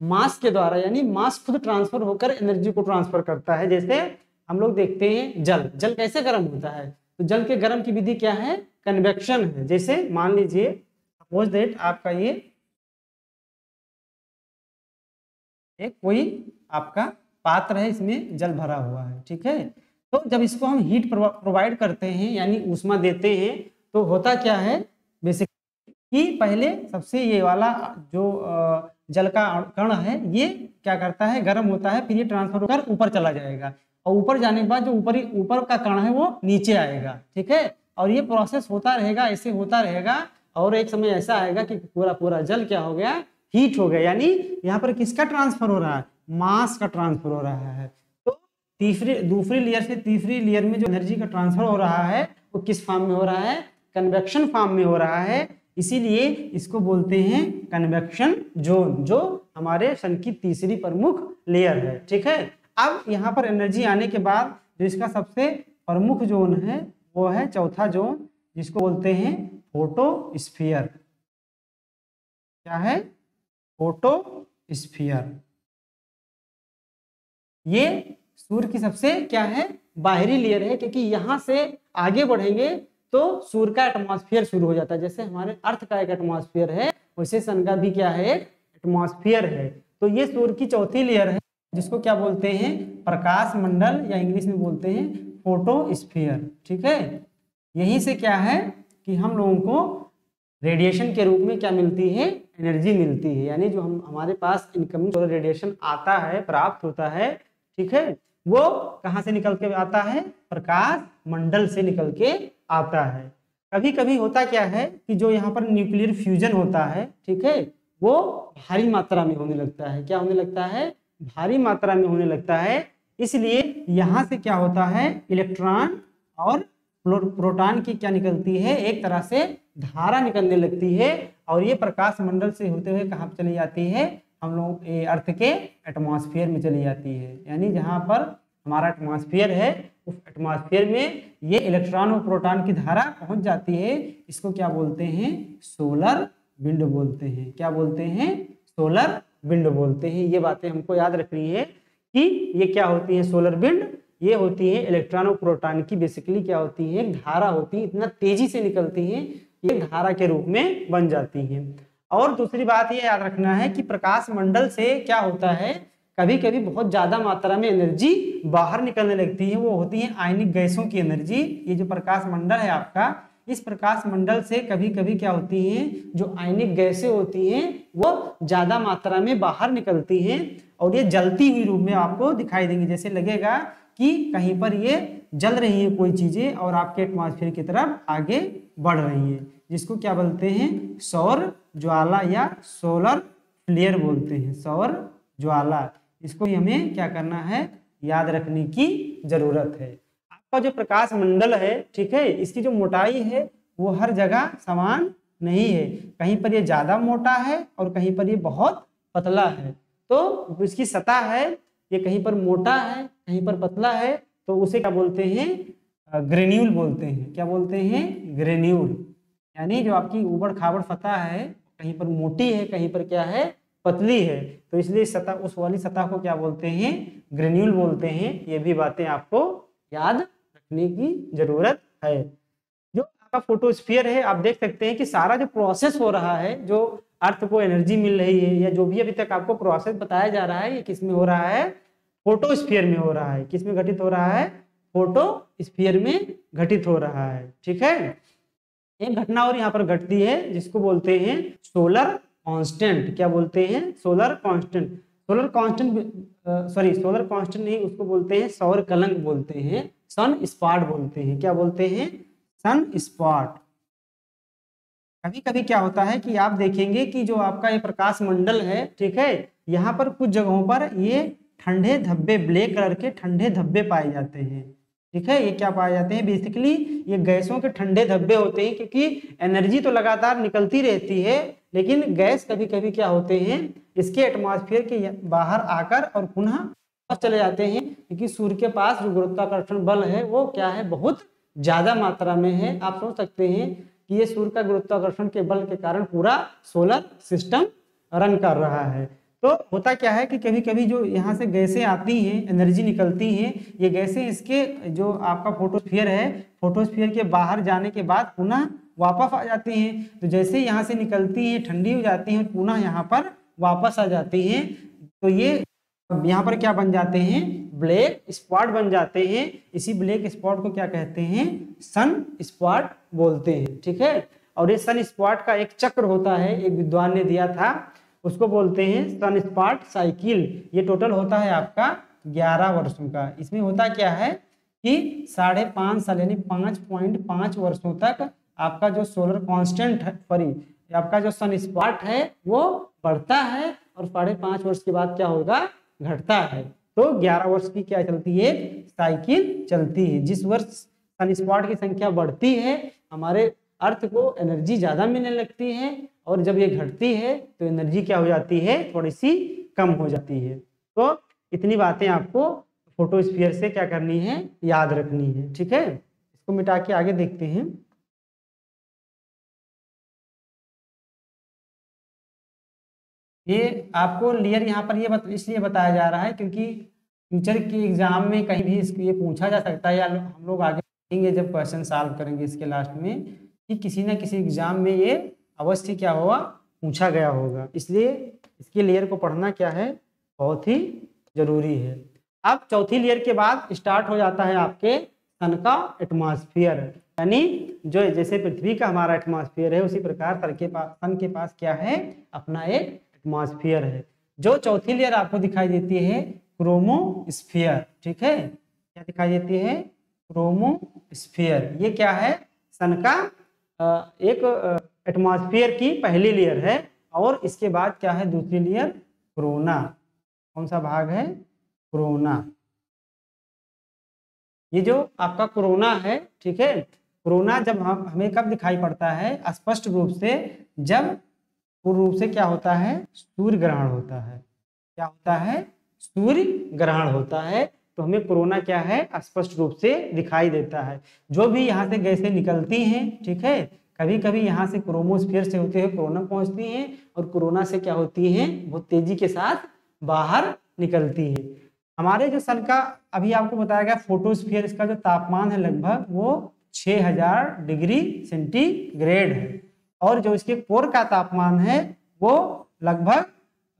मास के द्वारा, यानी मास खुद ट्रांसफर होकर एनर्जी को ट्रांसफर करता है। जैसे हम लोग देखते हैं जल कैसे गर्म होता है, तो जल के गर्म की विधि क्या है, कन्वेक्शन है। जैसे मान लीजिए सपोज दैट आपका ये एक कोई आपका पात्र है, इसमें जल भरा हुआ है, ठीक है। तो जब इसको हम हीट प्रोवाइड करते हैं यानी ऊष्मा देते हैं, तो होता क्या है बेसिक कि पहले सबसे ये वाला जो जल का कण है ये क्या करता है, गर्म होता है, फिर ये ट्रांसफर होकर ऊपर चला जाएगा और ऊपर जाने के बाद जो ऊपर का कण है वो नीचे आएगा, ठीक है। और ये प्रोसेस होता रहेगा, ऐसे होता रहेगा और एक समय ऐसा आएगा कि पूरा जल क्या हो गया, हीट हो गया। यानी यहाँ पर किसका ट्रांसफर हो रहा है, मास का ट्रांसफर हो रहा है। तो दूसरी लेयर से तीसरी लेयर में जो एनर्जी का ट्रांसफर हो रहा है वो किस फॉर्म में हो रहा है, कन्वेक्शन फॉर्म में हो रहा है। इसीलिए इसको बोलते हैं कन्वेक्शन जोन, जो हमारे सन की तीसरी प्रमुख लेयर है, ठीक है। अब यहाँ पर एनर्जी आने के बाद जो इसका सबसे प्रमुख जोन है वो है चौथा जोन, जिसको बोलते हैं फोटोस्फीयर। क्या है, फोटोस्फीयर। ये सूर्य की सबसे क्या है, बाहरी लेयर है, क्योंकि यहाँ से आगे बढ़ेंगे तो सूर्य का एटमॉस्फेयर शुरू हो जाता है। जैसे हमारे अर्थ का एक एटमॉस्फेयर है, वैसे सन का भी क्या है, एटमॉस्फेयर है। तो ये सूर्य की चौथी लेयर है, जिसको क्या बोलते हैं, प्रकाश मंडल, या इंग्लिश में बोलते हैं फोटोस्फीयर, ठीक है। यहीं से क्या है कि हम लोगों को रेडिएशन के रूप में क्या मिलती है, एनर्जी मिलती है। यानी जो हमारे पास इनकमिंग रेडिएशन आता है, प्राप्त होता है, ठीक है, वो कहाँ से निकल के आता है, प्रकाश मंडल से निकल के आता है। कभी कभी होता क्या है कि जो यहाँ पर न्यूक्लियर फ्यूजन होता है, ठीक है, वो भारी मात्रा में होने लगता है। क्या होने लगता है, भारी मात्रा में होने लगता है। इसलिए यहाँ से क्या होता है, इलेक्ट्रॉन और प्रोटॉन की क्या निकलती है, एक तरह से धारा निकलने लगती है और ये प्रकाश मंडल से होते हुए कहाँ चली जाती है, हम लोग अर्थ के एटमॉस्फेयर में चली जाती है। यानी जहाँ पर हमारा एटमॉस्फेयर है उस एटमॉस्फेयर में ये इलेक्ट्रॉन और प्रोटॉन की धारा पहुंच जाती है। इसको क्या बोलते हैं, सोलर विंड बोलते हैं। क्या बोलते हैं, सोलर विंड बोलते हैं। ये बातें हमको याद रखनी है कि ये क्या होती है, सोलर विंड। ये होती है इलेक्ट्रॉन और प्रोटॉन की बेसिकली क्या होती है, एक धारा होती है, इतना तेजी से निकलती है, ये धारा के रूप में बन जाती है। और दूसरी बात ये याद रखना है कि प्रकाश मंडल से क्या होता है, कभी कभी बहुत ज्यादा मात्रा में एनर्जी बाहर निकलने लगती है, वो होती है आयनिक गैसों की एनर्जी। ये जो प्रकाश मंडल है आपका, इस प्रकाश मंडल से कभी कभी क्या होती है, जो आयनिक गैसें होती हैं वो ज्यादा मात्रा में बाहर निकलती हैं और ये जलती हुई रूप में आपको दिखाई देंगी। जैसे लगेगा कि कहीं पर ये जल रही है कोई चीजें और आपके एटमॉस्फेयर की तरफ आगे बढ़ रही है, जिसको क्या बोलते हैं, सौर ज्वाला या सोलर फ्लेयर बोलते हैं, सौर ज्वाला। इसको भी हमें क्या करना है, याद रखने की जरूरत है। आपका जो प्रकाश मंडल है, ठीक है, इसकी जो मोटाई है वो हर जगह समान नहीं है, कहीं पर ये ज्यादा मोटा है और कहीं पर ये बहुत पतला है। तो इसकी सतह है, ये कहीं पर मोटा है कहीं पर पतला है, तो उसे क्या बोलते हैं, ग्रेन्यूल बोलते हैं। क्या बोलते हैं, ग्रेन्यूल। यानी जो आपकी उबड़ खाबड़ सतह है, कहीं पर मोटी है कहीं पर क्या है, पतली है, तो इसलिए सतह, उस वाली सतह को क्या बोलते हैं, ग्रेन्यूल बोलते हैं। ये भी बातें आपको याद रखने की जरूरत है। जो आपका फोटोस्फीयर है, आप देख सकते हैं कि सारा जो प्रोसेस हो रहा है, जो अर्थ को एनर्जी मिल रही है या जो भी अभी तक आपको प्रोसेस बताया जा रहा है, ये किस में हो रहा है, फोटोस्फीयर में हो रहा है। किस में घटित हो रहा है, फोटोस्फीयर में घटित हो रहा है। ठीक है, एक घटना और यहाँ पर घटती है जिसको बोलते हैं सोलर कांस्टेंट। क्या बोलते हैं, solar constant. Solar constant sorry solar constant नहीं, उसको बोलते हैं सौर कलंक बोलते हैं, सन स्पॉट बोलते हैं। क्या बोलते हैं, सन स्पॉट। कभी कभी क्या होता है कि आप देखेंगे कि जो आपका ये प्रकाश मंडल है, ठीक है, यहाँ पर कुछ जगहों पर ये ठंडे धब्बे, ब्लैक कलर के ठंडे धब्बे पाए जाते हैं। ठीक है, ये क्या पाए जाते हैं, बेसिकली ये गैसों के ठंडे धब्बे होते हैं, क्योंकि एनर्जी तो लगातार निकलती रहती है, लेकिन गैस कभी कभी क्या होते हैं, इसके एटमॉस्फेयर के बाहर आकर और पुनः वापस चले जाते हैं, क्योंकि सूर्य के पास जो गुरुत्वाकर्षण बल है वो क्या है, बहुत ज्यादा मात्रा में है। आप सोच सकते हैं कि ये सूर्य का गुरुत्वाकर्षण के बल के कारण पूरा सोलर सिस्टम रन कर रहा है। तो होता क्या है कि कभी कभी जो यहाँ से गैसें आती हैं, एनर्जी निकलती हैं, ये गैसें इसके जो आपका फोटोस्फीयर है, फोटोस्फीयर के बाहर जाने के बाद पुनः वापस आ जाती हैं। तो जैसे यहाँ से निकलती हैं, ठंडी हो जाती हैं, पुनः यहाँ पर वापस आ जाती हैं, तो ये यहाँ पर क्या बन जाते हैं, ब्लैक स्पॉट बन जाते हैं। इसी ब्लैक स्पॉट को क्या कहते हैं, सन स्पॉट बोलते हैं। ठीक है, और ये सन स्पॉट का एक चक्र होता है, एक विद्वान ने दिया था, उसको बोलते हैं सन स्पॉट साइकिल। ये टोटल होता है आपका 11 वर्षों का। इसमें होता क्या है कि 5.5 साल यानी 5.5 वर्षों तक आपका जो सोलर कांस्टेंट है, सॉरी आपका जो सन स्पॉट है वो बढ़ता है, और 5.5 वर्ष के बाद क्या होगा, घटता है। तो 11 वर्ष की क्या चलती है, साइकिल चलती है। जिस वर्ष सन स्पॉट की संख्या बढ़ती है, हमारे अर्थ को एनर्जी ज्यादा मिलने लगती है, और जब ये घटती है तो एनर्जी क्या हो जाती है, थोड़ी सी कम हो जाती है। तो इतनी बातें आपको फोटोस्फीयर से क्या करनी है, याद रखनी है। ठीक है, इसको मिटा के आगे देखते हैं। ये आपको लेयर यहाँ पर ये इसलिए बताया जा रहा है क्योंकि फ्यूचर के एग्जाम में कहीं भी इसको ये पूछा जा सकता है, या हम लोग आगे देखेंगे जब क्वेश्चन सॉल्व करेंगे इसके लास्ट में, कि किसी ना किसी एग्जाम में ये अवश्य क्या हुआ, पूछा गया होगा। इसलिए इसके लेयर को पढ़ना क्या है, बहुत ही जरूरी है। अब चौथी लेयर के बाद स्टार्ट हो जाता है आपके सन का एटमॉस्फेयर, यानी जो जैसे पृथ्वी का हमारा एटमॉस्फेयर है, उसी प्रकार सन के पास क्या है, अपना एक एटमॉस्फेयर है। जो चौथी लेयर आपको दिखाई देती है, क्रोमोस्फीयर। ठीक है, क्या दिखाई देती है, क्रोमोस्फीयर। ये क्या है, सन का एक एटमॉस्फेयर की पहली लेयर है, और इसके बाद क्या है, दूसरी लेयर कोरोना। कौन सा भाग है, कोरोना। ये जो आपका कोरोना है, ठीक है, कोरोना जब हमें कब दिखाई पड़ता है, स्पष्ट रूप से जब पूर्ण रूप से क्या होता है, सूर्य ग्रहण होता है। क्या होता है, सूर्य ग्रहण होता है, तो हमें कोरोना क्या है, स्पष्ट रूप से दिखाई देता है। जो भी यहाँ से गैसें निकलती हैं, ठीक है, कभी कभी यहाँ से क्रोमोस्फीयर से होते हुए कोरोना पहुंचती हैं, और कोरोना से क्या होती हैं, बहुत तेजी के साथ बाहर निकलती है। हमारे जो सन का अभी आपको बताया गया फोटोस्फीयर, इसका जो तापमान है लगभग वो 6000 डिग्री सेंटीग्रेड है, और जो इसके कोर का तापमान है वो लगभग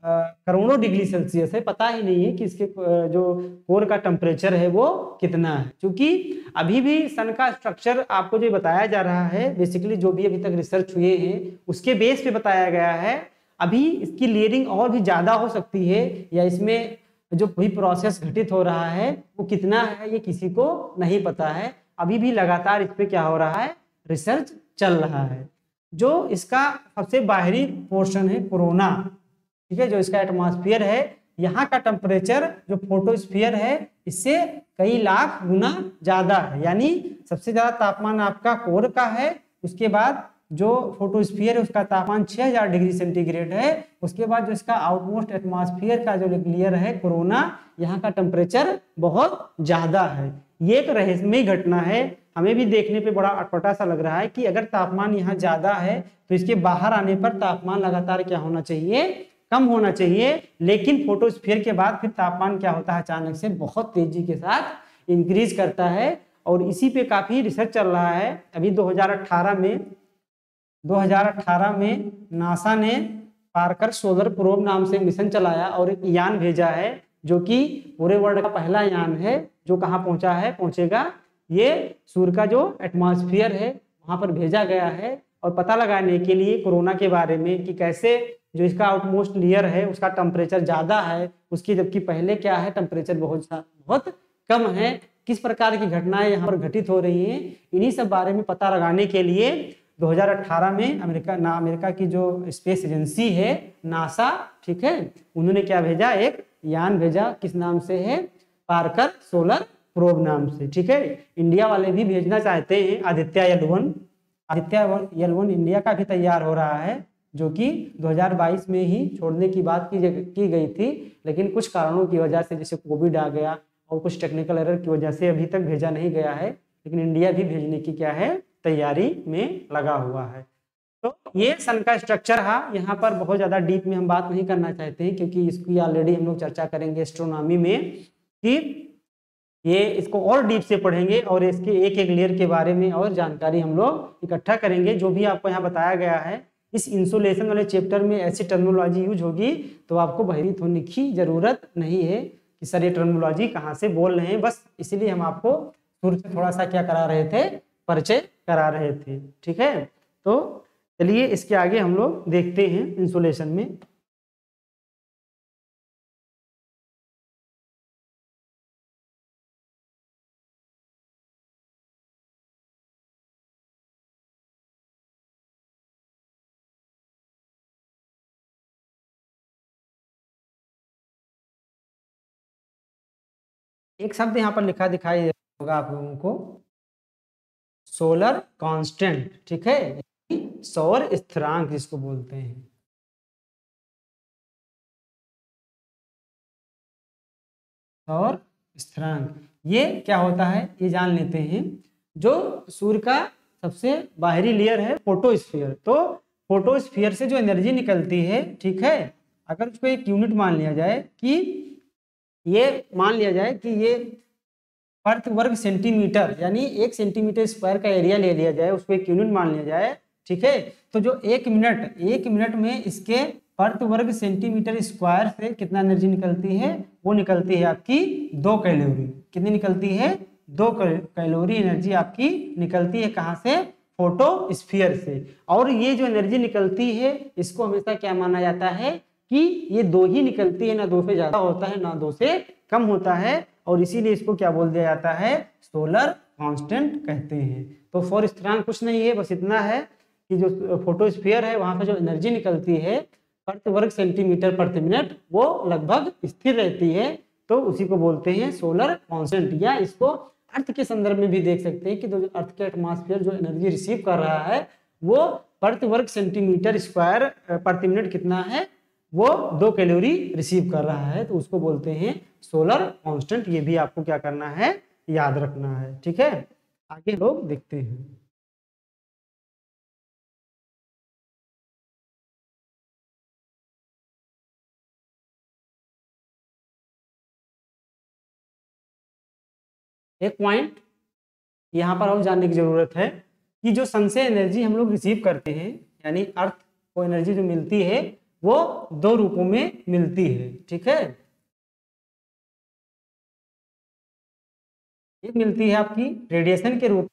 करोड़ों डिग्री सेल्सियस है। पता ही नहीं है कि इसके जो कोर का टेम्परेचर है वो कितना है, क्योंकि अभी भी सन का स्ट्रक्चर आपको जो बताया जा रहा है, बेसिकली जो भी अभी तक रिसर्च हुए हैं उसके बेस पे बताया गया है। अभी इसकी लेयरिंग और भी ज्यादा हो सकती है, या इसमें जो भी प्रोसेस घटित हो रहा है वो कितना है ये किसी को नहीं पता है। अभी भी लगातार इस पे क्या हो रहा है, रिसर्च चल रहा है। जो इसका सबसे बाहरी पोर्शन है कोरोना, ठीक है, जो इसका एटमॉस्फेयर है, यहाँ का टेम्परेचर जो फोटोस्फीयर है इससे कई लाख गुना ज्यादा है। यानी सबसे ज्यादा तापमान आपका कोर का है, उसके बाद जो फोटोस्फीयर है उसका तापमान 6000 डिग्री सेंटीग्रेड है, उसके बाद जो इसका आउटमोस्ट एटमॉस्फेयर का जो लेयर है कोरोना, यहाँ का टेम्परेचर बहुत ज्यादा है। ये एक रहस्यमयी घटना है, हमें भी देखने पे बड़ा अटपटा सा लग रहा है कि अगर तापमान यहाँ ज्यादा है तो इसके बाहर आने पर तापमान लगातार क्या होना चाहिए, कम होना चाहिए। लेकिन फोटोस्फीयर के बाद फिर तापमान क्या होता है, अचानक से बहुत तेजी के साथ इंक्रीज करता है, और इसी पे काफी रिसर्च चल रहा है। अभी 2018 में नासा ने पार्कर सोलर प्रोब नाम से मिशन चलाया और एक यान भेजा है, जो कि पूरे वर्ल्ड का पहला यान है जो कहाँ पहुंचा है, पहुंचेगा, ये सूर्य का जो एटमॉस्फेयर है वहां पर भेजा गया है, और पता लगाने के लिए कोरोना के बारे में कि कैसे जो इसका आउटमोस्ट लेयर है उसका टेम्परेचर ज्यादा है, उसकी जबकि पहले क्या है टेम्परेचर बहुत कम है, किस प्रकार की घटनाएं यहाँ पर घटित हो रही हैं, इन्हीं सब बारे में पता लगाने के लिए 2018 में अमेरिका की जो स्पेस एजेंसी है नासा, ठीक है, उन्होंने क्या भेजा, एक यान भेजा, किस नाम से है, पार्कर सोलर प्रोब नाम से, ठीक है। इंडिया वाले भी भेजना चाहते हैं आदित्य L1 इंडिया का भी तैयार हो रहा है, जो कि 2022 में ही छोड़ने की बात की गई थी, लेकिन कुछ कारणों की वजह से, जैसे कोविड आ गया और कुछ टेक्निकल एरर की वजह से अभी तक भेजा नहीं गया है, लेकिन इंडिया भी भेजने की क्या है, तैयारी में लगा हुआ है। तो ये सन का स्ट्रक्चर है, यहाँ पर बहुत ज्यादा डीप में हम बात नहीं करना चाहते हैं, क्योंकि इसकी ऑलरेडी हम लोग चर्चा करेंगे एस्ट्रोनॉमी में, कि ये इसको और डीप से पढ़ेंगे और इसके एक एक लेयर के बारे में और जानकारी हम लोग इकट्ठा करेंगे। जो भी आपको यहाँ बताया गया है इस इंसुलेशन वाले चैप्टर में ऐसी टर्मिनोलॉजी यूज होगी तो आपको भयभीत होने की जरूरत नहीं है कि सर ये टर्मिनोलॉजी कहाँ से बोल रहे हैं, बस इसीलिए हम आपको शुरू से थोड़ा सा क्या करा रहे थे, परिचय करा रहे थे, ठीक है। तो चलिए इसके आगे हम लोग देखते हैं इंसुलेशन में। एक शब्द यहाँ पर लिखा दिखाई होगा आप लोगों को, सोलर कांस्टेंट, ठीक है, सौर स्थिरांक जिसको बोलते हैं। और स्थिरांक ये क्या होता है ये जान लेते हैं। जो सूर्य का सबसे बाहरी लेयर है फोटोस्फीयर, तो फोटोस्फीयर से जो एनर्जी निकलती है, ठीक है, अगर उसको एक यूनिट मान लिया जाए कि ये अर्थ वर्ग सेंटीमीटर, यानी 1 सेंटीमीटर स्क्वायर का एरिया ले लिया जाए, उसको एक यूनिट मान लिया जाए, ठीक है, तो जो एक मिनट में इसके अर्थ वर्ग सेंटीमीटर स्क्वायर से कितना एनर्जी निकलती है, वो निकलती है आपकी 2 कैलोरी। कितनी निकलती है, 2 कैलोरी एनर्जी आपकी निकलती है, कहाँ से, फोटोस्फीयर से। और ये जो एनर्जी निकलती है इसको हमेशा क्या माना जाता है कि ये 2 ही निकलती है, ना 2 से ज्यादा होता है ना 2 से कम होता है, और इसीलिए इसको क्या बोल दिया जाता है, सोलर कांस्टेंट कहते हैं। तो सौर स्थिरांक कुछ नहीं है, बस इतना है कि जो फोटोस्फीयर है वहां से जो एनर्जी निकलती है प्रति वर्ग सेंटीमीटर प्रति मिनट वो लगभग स्थिर रहती है, तो उसी को बोलते हैं सोलर कांस्टेंट। या इसको अर्थ के संदर्भ में भी देख सकते हैं कि जो अर्थ के एटमॉस्फेयर जो एनर्जी रिसीव कर रहा है वो प्रति वर्ग सेंटीमीटर स्क्वायर प्रति मिनट कितना है, वो 2 कैलोरी रिसीव कर रहा है, तो उसको बोलते हैं सोलर कांस्टेंट। ये भी आपको क्या करना है, याद रखना है, ठीक है। आगे लोग देखते हैं। एक पॉइंट यहाँ पर और जानने की जरूरत है कि जो सन से एनर्जी हम लोग रिसीव करते हैं, यानी अर्थ को एनर्जी जो मिलती है वो दो रूपों में मिलती है, ठीक है। एक मिलती है आपकी रेडिएशन के रूप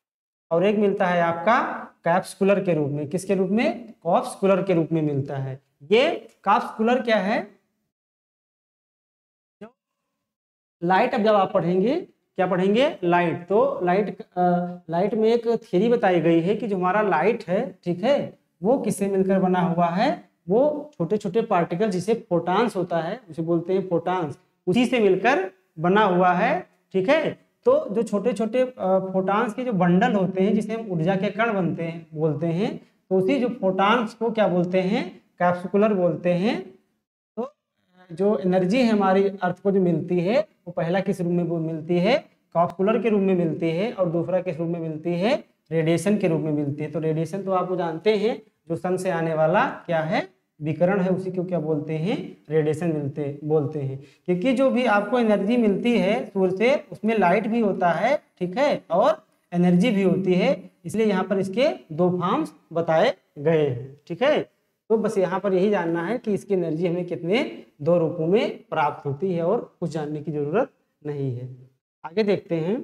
और एक मिलता है आपका कैप्सुलर के रूप में। किसके रूप में? कॉर्पस्कुलर के रूप में मिलता है। ये कॉर्पस्कुलर क्या है? लाइट, अब जब आप पढ़ेंगे, क्या पढ़ेंगे? लाइट। तो लाइट में एक थ्योरी बताई गई है कि जो हमारा लाइट है, ठीक है, वो किससे मिलकर बना हुआ है? वो छोटे छोटे पार्टिकल जिसे फोटॉन्स होता है, उसे बोलते हैं फोटॉन्स, उसी से मिलकर बना हुआ है, ठीक है। तो जो छोटे छोटे फोटॉन्स के जो बंडल होते हैं, जिसे हम ऊर्जा के कण बोलते हैं, तो उसी जो फोटॉन्स को क्या बोलते हैं? कैप्सुलर बोलते हैं। तो जो एनर्जी है हमारी अर्थ को जो मिलती है, वो पहला किस रूप में वो मिलती है? कॉर्पस्कुलर के रूप में मिलती है, और दूसरा किस रूप में मिलती है? रेडिएशन के रूप में मिलती है। तो रेडिएशन तो आपको जानते हैं, जो सन से आने वाला क्या है? विकिरण है, उसी को क्या बोलते हैं? रेडिएशन बोलते हैं। क्योंकि जो भी आपको एनर्जी मिलती है सूर्य से, उसमें लाइट भी होता है, ठीक है, और एनर्जी भी होती है, इसलिए यहाँ पर इसके दो फॉर्म्स बताए गए हैं, ठीक है। तो बस यहाँ पर यही जानना है कि इसकी एनर्जी हमें कितने दो रूपों में प्राप्त होती है, और कुछ जानने की जरूरत नहीं है। आगे देखते हैं।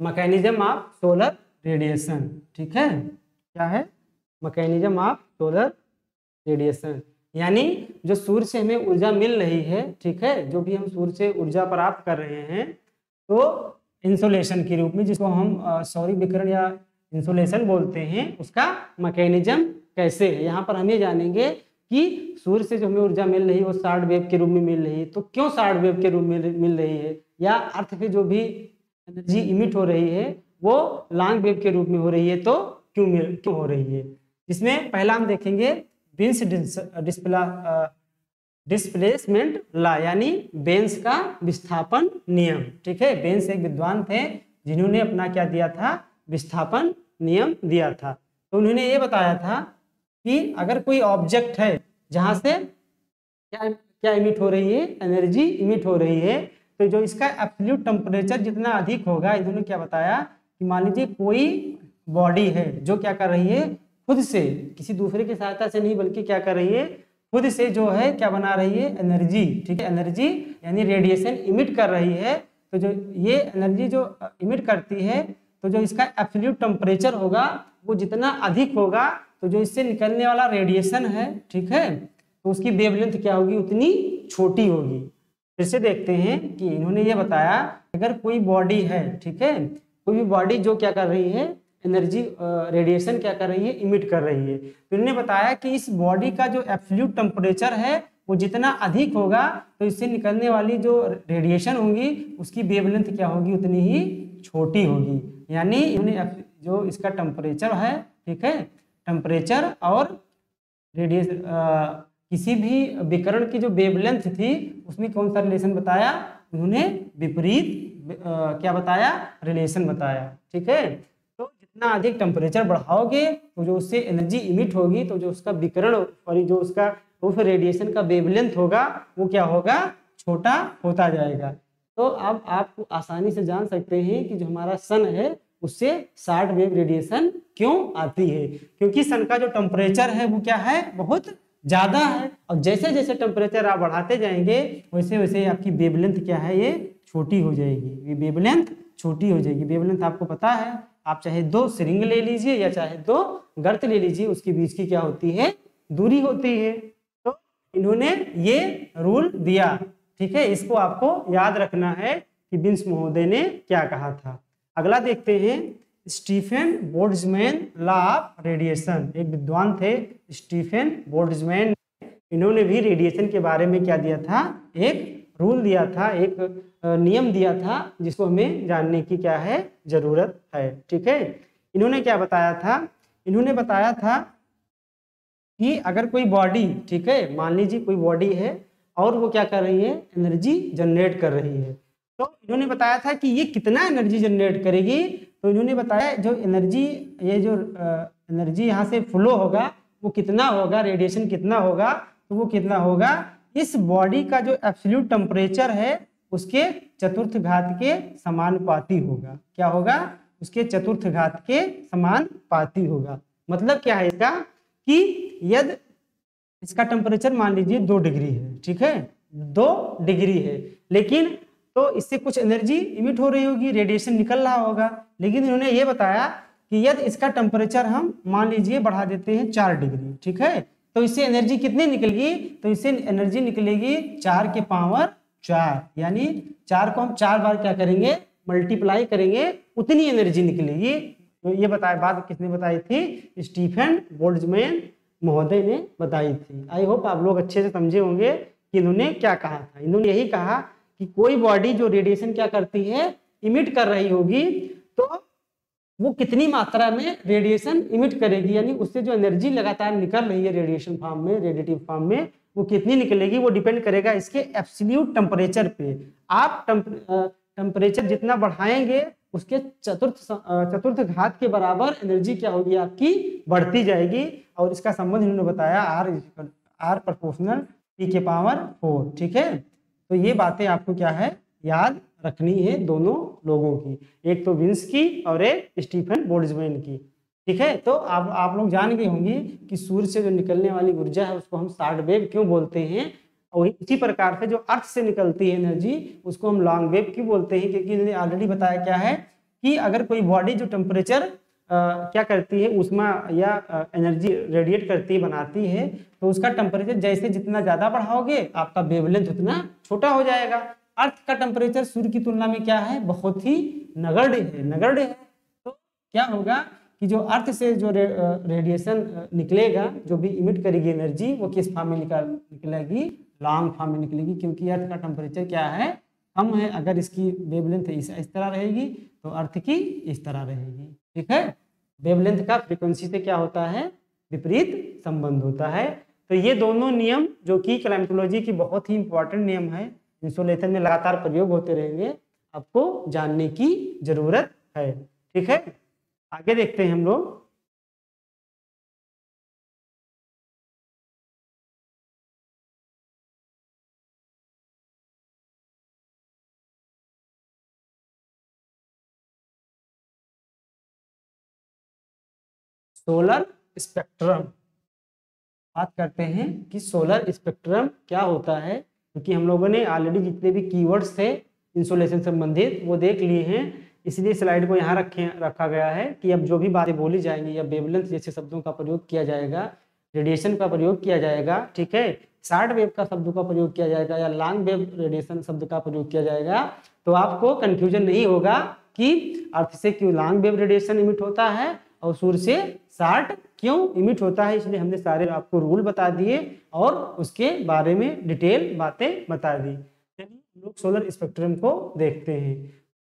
मैकेनिज्म ऑफ सोलर रेडिएशन, ठीक है। क्या है? मैकेनिज्म ऑफ सोलर रेडिएशन, यानी जो सूर्य से हमें ऊर्जा मिल रही है, ठीक है, जो भी हम सूर्य से ऊर्जा प्राप्त कर रहे हैं, तो इंसोलेशन के रूप में, जिसको हम सौर विकिरण या इंसोलेशन बोलते हैं, उसका मैकेनिज्म कैसे है, यहाँ पर हम ये जानेंगे कि सूर्य से जो हमें ऊर्जा मिल रही है वो शॉर्ट वेव के रूप में मिल रही है। तो क्यों शॉर्ट वेव के रूप में मिल रही है, या अर्थ पे जो भी एनर्जी इमिट हो रही है वो लॉन्ग वेव के रूप में हो रही है, तो क्यों हो रही है? इसमें पहला हम देखेंगे बेंस डिस्प्लेसमेंट लॉ, यानी बेंस का विस्थापन नियम, ठीक है। बेंस एक विद्वान थे जिन्होंने अपना क्या दिया था? विस्थापन नियम दिया था। तो उन्होंने ये बताया था कि अगर कोई ऑब्जेक्ट है जहां से क्या इमिट हो रही है? एनर्जी इमिट हो रही है, तो जो इसका एब्सोल्यूट टेम्परेचर जितना अधिक होगा, इन्होंने क्या बताया कि मान लीजिए कोई बॉडी है जो क्या कर रही है? खुद से, किसी दूसरे की सहायता से नहीं, बल्कि क्या कर रही है? खुद से जो है क्या बना रही है? एनर्जी, ठीक है, एनर्जी यानी रेडिएशन इमिट कर रही है। तो जो ये एनर्जी जो इमिट करती है, तो जो इसका एब्सोल्यूट टेम्परेचर होगा वो जितना अधिक होगा, तो जो इससे निकलने वाला रेडिएशन है, ठीक है, तो उसकी वेवलेंथ क्या होगी? उतनी छोटी होगी। फिर से देखते हैं कि इन्होंने ये बताया, अगर कोई बॉडी है, ठीक है, कोई भी बॉडी जो क्या कर रही है? एनर्जी रेडिएशन क्या कर रही है? इमिट कर रही है। तो इन्होंने बताया कि इस बॉडी का जो एब्सोल्यूट टेम्परेचर है वो जितना अधिक होगा, तो इससे निकलने वाली जो रेडिएशन होगी उसकी वेवलेंथ क्या होगी? उतनी ही छोटी होगी। यानी इन्होंने जो इसका टेम्परेचर है, ठीक है, टेम्परेचर और रेडिएशन किसी भी विकिरण की जो वेवलेंथ थी उसमें कौन सा रिलेशन बताया? उन्होंने विपरीत क्या बताया? रिलेशन बताया, ठीक है। तो जितना अधिक टेम्परेचर बढ़ाओगे तो जो उससे एनर्जी इमिट होगी, तो जो उसका विकिरण और जो उसका उस रेडिएशन का वेवलेंथ होगा वो क्या होगा? छोटा होता जाएगा। तो अब आप आसानी से जान सकते हैं कि जो हमारा सन है उससे शॉर्ट वेव रेडिएशन क्यों आती है, क्योंकि सन का जो टेम्परेचर है वो क्या है? बहुत ज्यादा है, और जैसे जैसे टेम्परेचर आप बढ़ाते जाएंगे वैसे वैसे आपकी वेवलेंथ क्या है? ये छोटी हो जाएगी, ये वेवलेंथ छोटी हो जाएगी। वेवलेंथ आपको पता है, आप चाहे दो सिरिंग ले लीजिए या चाहे दो गर्त ले लीजिए, उसके बीच की क्या होती है? दूरी होती है। तो इन्होंने ये रूल दिया, ठीक है, इसको आपको याद रखना है कि बिन्स महोदय ने क्या कहा था। अगला देखते हैं, Stefan Boltzmann law of radiation. एक विद्वान थे स्टीफन बोल्ट्जमैन, इन्होंने भी रेडिएशन के बारे में क्या दिया था? एक रूल दिया था, एक नियम दिया था, जिसको हमें जानने की क्या है? जरूरत है, ठीक है। इन्होंने क्या बताया था? इन्होंने बताया था कि अगर कोई बॉडी, ठीक है, मान लीजिए कोई बॉडी है और वो क्या कर रही है? एनर्जी जनरेट कर रही है। तो इन्होंने बताया था कि ये कितना एनर्जी जनरेट करेगी। तो इन्होंने बताया जो एनर्जी, ये जो एनर्जी यहाँ से फ्लो होगा वो कितना होगा, रेडिएशन कितना होगा, तो वो कितना होगा, इस बॉडी का जो एब्सोल्यूट टेम्परेचर है उसके चतुर्थ घात के समानुपाती होगा। क्या होगा, उसके चतुर्थ घात के समानुपाती होगा। मतलब क्या है इसका, कि यदि इसका टेम्परेचर मान लीजिए 2 डिग्री है, ठीक है, 2 डिग्री है, लेकिन तो इससे कुछ एनर्जी इमिट हो रही होगी, रेडिएशन निकल रहा होगा। लेकिन इन्होंने ये बताया कि यदि इसका टेम्परेचर हम मान लीजिए बढ़ा देते हैं 4 डिग्री, ठीक है, तो इससे एनर्जी कितनी निकलेगी, तो इससे एनर्जी निकलेगी 4 के पावर 4, यानी 4 को हम 4 बार क्या करेंगे, मल्टीप्लाई करेंगे, उतनी एनर्जी निकलेगी। तो ये बताया, बात किसने बताई थी, स्टीफन बोल्ट्जमैन महोदय ने बताई थी। आई होप आप लोग अच्छे से समझे होंगे कि इन्होंने क्या कहा था। इन्होंने यही कहा कि कोई बॉडी जो रेडिएशन क्या करती है, इमिट कर रही होगी, तो वो कितनी मात्रा में रेडिएशन इमिट करेगी, यानी उससे जो एनर्जी लगातार निकल रही है रेडिएशन फॉर्म में, रेडिएटिव फॉर्म में, वो कितनी निकलेगी, वो डिपेंड करेगा इसके एब्सोल्यूट टेम्परेचर पे। आप टेम्परेचर जितना बढ़ाएंगे उसके चतुर्थ घात के बराबर एनर्जी क्या होगी, आपकी बढ़ती जाएगी। और इसका संबंध इन्होंने बताया R प्रोपोर्शनल T के पावर 4, ठीक है। तो ये बातें आपको क्या है, याद रखनी है दोनों लोगों की, एक तो विंस की और एक स्टीफन बोल्ट्जमैन की, ठीक है। तो आप लोग जान गए होंगे कि सूर्य से जो निकलने वाली ऊर्जा है उसको हम शॉर्ट वेव क्यों बोलते हैं, और इसी प्रकार से जो अर्थ से निकलती है एनर्जी उसको हम लॉन्ग वेव क्यों बोलते हैं, क्योंकि इन्होंने ऑलरेडी बताया क्या है कि अगर कोई बॉडी जो टेम्परेचर क्या करती है, ऊष्मा या एनर्जी रेडिएट करती है, बनाती है, तो उसका टेम्परेचर जैसे जितना ज्यादा बढ़ाओगे आपका वेवलेंथ उतना छोटा हो जाएगा। अर्थ का टेम्परेचर सूर्य की तुलना में क्या है, बहुत ही नगण्य है। तो क्या होगा कि जो अर्थ से जो रेडिएशन निकलेगा, जो भी इमिट करेगी एनर्जी, वो किस फॉर्म में निकलेगी, लॉन्ग फॉर्म में निकलेगी, क्योंकि अर्थ का टेम्परेचर क्या है, कम है। अगर इसकी वेवलेंथ इस तरह रहेगी तो अर्थ की इस तरह रहेगी, ठीक है। वेवलेंथ का फ्रीक्वेंसी से क्या होता है, विपरीत संबंध होता है। तो ये दोनों नियम जो कि क्लाइमेटोलॉजी की बहुत ही इंपॉर्टेंट नियम है, इंसुलेशन में लगातार प्रयोग होते रहेंगे, आपको जानने की जरूरत है, ठीक है। आगे देखते हैं हम लोग। सोलर स्पेक्ट्रम बात करते हैं कि सोलर स्पेक्ट्रम क्या होता है, क्योंकि हम लोगों ने ऑलरेडी जितने भी कीवर्ड्स थे इंसुलेशन संबंधित वो देख लिए हैं, इसलिए स्लाइड को यहाँ रखा गया है कि अब जो भी बातें बोली जाएंगी या वेवलेंथ जैसे शब्दों का प्रयोग किया जाएगा, रेडिएशन का प्रयोग किया जाएगा, ठीक है, शॉर्ट वेव का शब्द का प्रयोग किया जाएगा या लॉन्ग वेव रेडिएशन शब्द का प्रयोग किया जाएगा, तो आपको कंफ्यूजन नहीं होगा कि अर्थ से क्यों लॉन्ग वेव रेडिएशन इमिट होता है और सूर्य से शॉर्ट क्यों इमिट होता है। इसलिए हमने सारे आपको रूल बता दिए और उसके बारे में डिटेल बातें बता दी। चलिए हम लोग सोलर स्पेक्ट्रम को देखते हैं।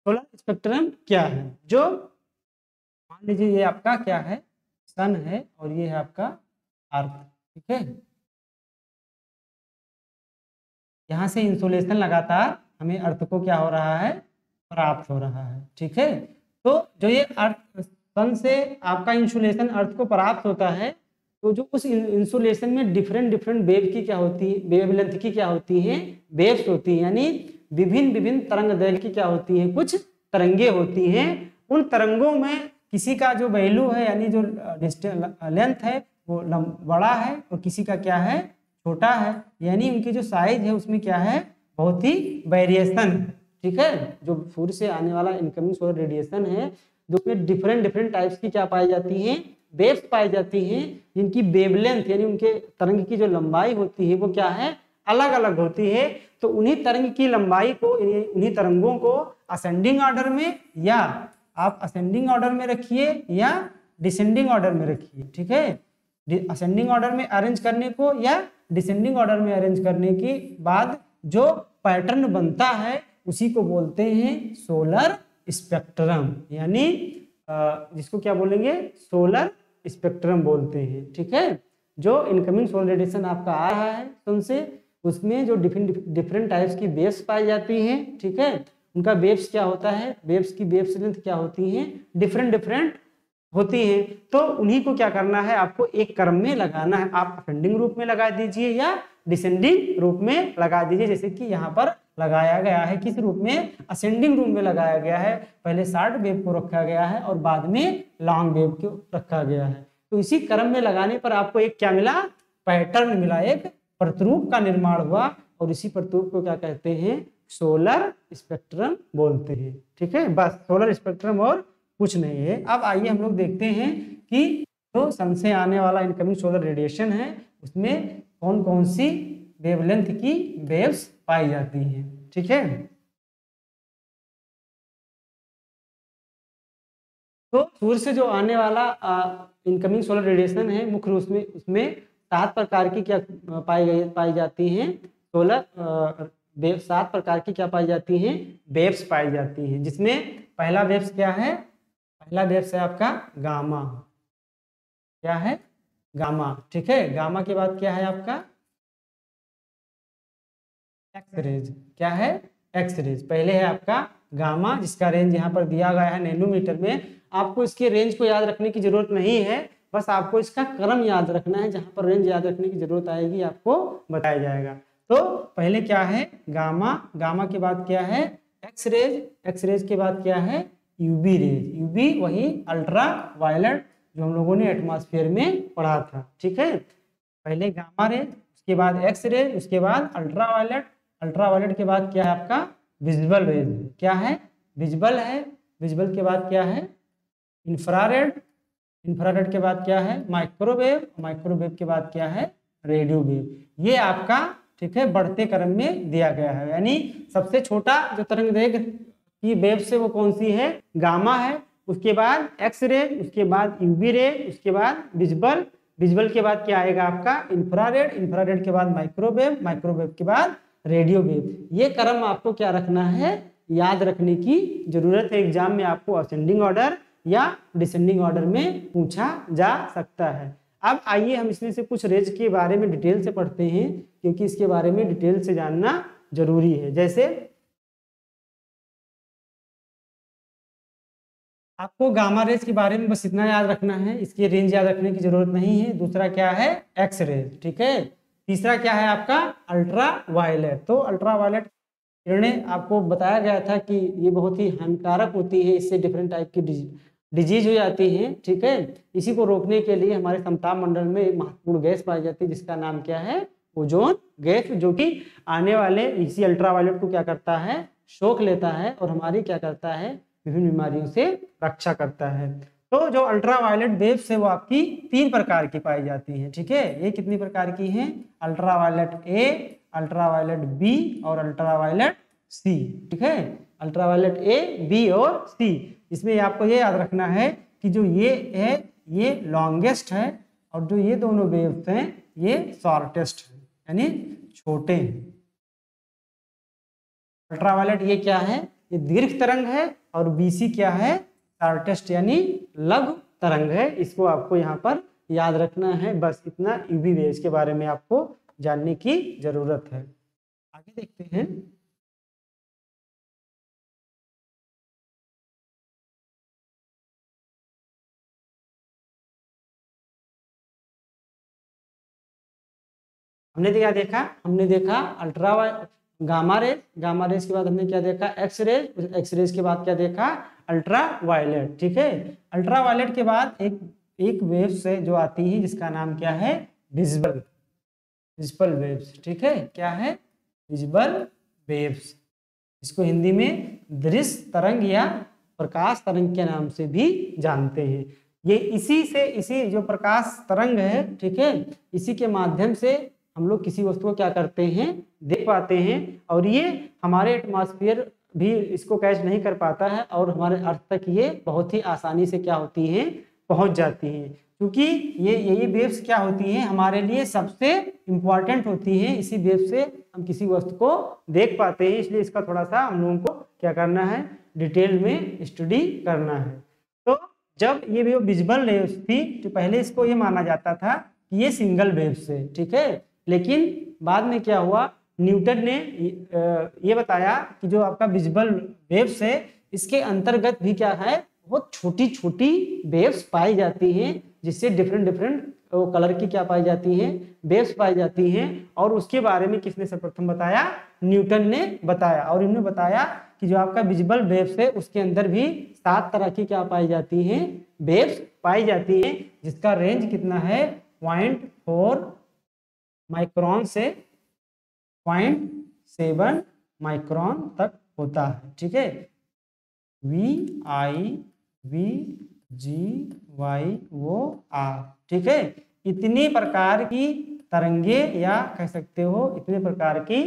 सोलर स्पेक्ट्रम क्या है, जो मान लीजिए ये आपका क्या है, सन है और ये है आपका अर्थ, ठीक है। यहाँ से इंसुलेशन लगातार हमें अर्थ को क्या हो रहा है, प्राप्त हो रहा है, ठीक है। तो जो ये अर्थ सन से आपका इंसुलेशन अर्थ को प्राप्त होता है, तो जो उस इंसुलेशन में डिफरेंट वेव की क्या होती है, वेवलेंथ की क्या होती है, वेव्स होती है, यानी विभिन्न तरंग दैर्घ्य की क्या होती है, कुछ तरंगे होती हैं। उन तरंगों में किसी का जो वैल्यू है यानी जो लेंथ है वो बड़ा है और किसी का क्या है, छोटा है, यानी उनकी जो साइज है उसमें क्या है, बहुत ही वेरिएशन, ठीक है। जो सूर्य से आने वाला इनकमिंग सोलर रेडिएशन है, जो उसमें डिफरेंट टाइप्स की क्या पाई जाती हैं, वेव्स पाई जाती हैं, जिनकी वेवलेंथ यानी उनके तरंग की जो लंबाई होती है वो क्या है, अलग अलग होती है। तो उन्हीं तरंग की लंबाई को, उन्हीं तरंगों को असेंडिंग ऑर्डर में, या आप असेंडिंग ऑर्डर में रखिए या डिसेंडिंग ऑर्डर में रखिए, ठीक है। असेंडिंग ऑर्डर में अरेंज करने को या डिसेंडिंग ऑर्डर में अरेंज करने के बाद जो पैटर्न बनता है उसी को बोलते हैं सोलर स्पेक्ट्रम, यानी जिसको क्या बोलेंगे, सोलर स्पेक्ट्रम बोलते हैं, ठीक है। जो इनकमिंग सोलर रेडिएशन आपका आ रहा है उनसे, उसमें जो डिफरेंट टाइप्स की वेव्स पाई जाती हैं, ठीक है। उनका वेव्स क्या होता है, वेव्स की वेव्स लेंथ क्या होती हैं, डिफरेंट होती हैं, तो उन्हीं को क्या करना है, आपको एक क्रम में लगाना है। आप असेंडिंग रूप में लगा दीजिए या डिसेंडिंग रूप में लगा दीजिए, जैसे कि यहाँ पर लगाया गया है। किस रूप में? असेंडिंग रूप में लगाया गया है। पहले शॉर्ट वेव को रखा गया है और बाद में लॉन्ग वेव को रखा गया है। तो इसी क्रम में लगाने पर आपको एक क्या मिला? पैटर्न मिला, एक प्रतिरूप का निर्माण हुआ, और इसी प्रतिरूप को क्या कहते हैं? सोलर स्पेक्ट्रम बोलते हैं। ठीक है, बस सोलर स्पेक्ट्रम और कुछ नहीं है। अब आइए हम लोग देखते हैं कि जो सन से आने वाला इनकमिंग सोलर रेडिएशन है उसमें कौन कौन सी वेवलेंथ की वेव्स पाई जाती हैं। ठीक है, तो सूर्य से जो आने वाला इनकमिंग सोलर रेडिएशन है, मुख्य रूप में उसमें 7 प्रकार की क्या पाई जाती हैं? सोलर वेव 7 प्रकार की क्या पाई जाती हैं? वेव्स पाई जाती हैं, जिसमें पहला वेव्स क्या है? पहला वेव्स है आपका गामा। क्या है? गामा। ठीक है, गामा के बाद क्या है आपका? X rays. क्या है? X rays. पहले है आपका गामा, जिसका रेंज यहाँ पर दिया गया है नैनोमीटर में। आपको इसके रेंज को याद रखने की जरूरत नहीं है, बस आपको इसका क्रम याद रखना है। जहां पर रेंज याद रखने की जरूरत आएगी आपको बताया जाएगा। तो पहले क्या है? गामा। गामा के बाद क्या है? X raise. एक्स रेज के बाद क्या है? UV rays. यूवी वही अल्ट्रा वायलेट जो हम लोगों ने एटमॉस्फेयर में पढ़ा था। ठीक है, पहले गामा रेज, उसके बाद एक्स रेज, उसके बाद अल्ट्रा वायलेट। अल्ट्रा वायलेट के बाद क्या है आपका? Visible raise. क्या है? विजिबल है। विजिबल के बाद क्या है? इंफ्रारेड। इंफ्रारेड के बाद क्या है? माइक्रोवेव। माइक्रोवेव के बाद क्या है? Radio wave. ये आपका, ठीक है, बढ़ते क्रम में दिया गया है। यानी सबसे छोटा जो तरंग की वेव से वो कौन सी है? गामा है। उसके बाद एक्स रे, उसके बाद यूवी रे, उसके बाद विजिबल। विजिबल के बाद क्या आएगा आपका? इंफ्रारेड। इंफ्रारेड के बाद माइक्रोवेव। माइक्रोवेव के बाद रेडियो वेव। ये क्रम आपको क्या रखना है? याद रखने की जरूरत है। एग्जाम में आपको असेंडिंग ऑर्डर या डिसेंडिंग ऑर्डर में पूछा जा सकता है। अब आइए हम इसमें से कुछ रेज के बारे में डिटेल से पढ़ते हैं, क्योंकि इसके बारे में डिटेल से जानना जरूरी है। जैसे आपको गामा रेज के बारे में बस इतना याद रखना है, इसकी रेंज याद रखने की जरूरत नहीं है। दूसरा क्या है? X rays. ठीक है, तीसरा क्या है आपका? Ultraviolet. तो अल्ट्रा वायलेट किरणें आपको बताया गया था कि ये बहुत ही हानिकारक होती है, इससे डिफरेंट टाइप की डिजीज हो जाती है। ठीक है, इसी को रोकने के लिए हमारे समताप मंडल में एक महत्वपूर्ण गैस पाई जाती है, जिसका नाम क्या है? ओजोन गैस, जो कि आने वाले इसी अल्ट्रावायलेट को क्या करता है? शोक लेता है और हमारी क्या करता है? विभिन्न बीमारियों से रक्षा करता है। तो जो अल्ट्रावायलेट वेव्स है वो आपकी 3 प्रकार की पाई जाती है। ठीक है, ये कितनी प्रकार की हैं? अल्ट्रावायलेट ए, अल्ट्रावायलेट बी और अल्ट्रावायलेट सी। ठीक है, अल्ट्रावायलेट ए, बी और सी। इसमें आपको ये याद रखना है कि जो ये है ये लॉन्गेस्ट है, और जो ये दोनों वेव्स हैं ये शॉर्टेस्ट है, यानी छोटे हैं। अल्ट्रावायलेट ये क्या है? ये दीर्घ तरंग है, और बीसी क्या है? शॉर्टेस्ट यानी लघु तरंग है। इसको आपको यहाँ पर याद रखना है। बस इतना यूवी रेज के बारे में आपको जानने की जरूरत है। आगे देखते हैं। हमने क्या देखा? हमने देखा गामा रेज। गामा रेज के बाद हमने क्या देखा? X raise. एक्स रेज के बाद क्या देखा? Ultraviolet. ठीक है, अल्ट्रा वायलेट के बाद एक वेव से जो आती है जिसका नाम क्या है? विजिबल। Visible waves. ठीक है, क्या है? Visible waves. इसको हिंदी में दृश्य तरंग या प्रकाश तरंग के नाम से भी जानते हैं। ये इसी जो प्रकाश तरंग है, ठीक है, इसी के माध्यम से हम लोग किसी वस्तु को क्या करते हैं? देख पाते हैं। और ये हमारे एटमॉस्फेयर भी इसको कैच नहीं कर पाता है, और हमारे अर्थ तक ये बहुत ही आसानी से क्या होती हैं? पहुंच जाती हैं। क्योंकि यही वेव्स क्या होती हैं? हमारे लिए सबसे इम्पॉर्टेंट होती हैं। इसी वेव से हम किसी वस्तु को देख पाते हैं, इसलिए इसका थोड़ा सा हम लोगों को क्या करना है? डिटेल में स्टडी करना है। तो जब ये विजिबल वेव्स थी तो पहले इसको ये माना जाता था कि ये सिंगल वेव्स है। ठीक है, लेकिन बाद में क्या हुआ? न्यूटन ने ये बताया कि जो आपका विजिबल वेव्स है इसके अंतर्गत भी क्या है? बहुत छोटी छोटी वेव्स पाई जाती हैं, जिससे डिफरेंट डिफरेंट कलर की क्या पाई जाती हैं, वेव्स पाई जाती हैं। और उसके बारे में किसने सर्वप्रथम बताया, न्यूटन ने बताया। और इन्होंने बताया कि जो आपका विजिबल वेव्स है उसके अंदर भी 7 तरह की क्या पाई जाती हैं, वेव्स पाई जाती हैं, जिसका रेंज कितना है 0.4 माइक्रोन से 0.7 माइक्रोन तक होता है। ठीक है, VI, VG, YOR। ठीक है, इतनी प्रकार की तरंगे या कह सकते हो इतने प्रकार की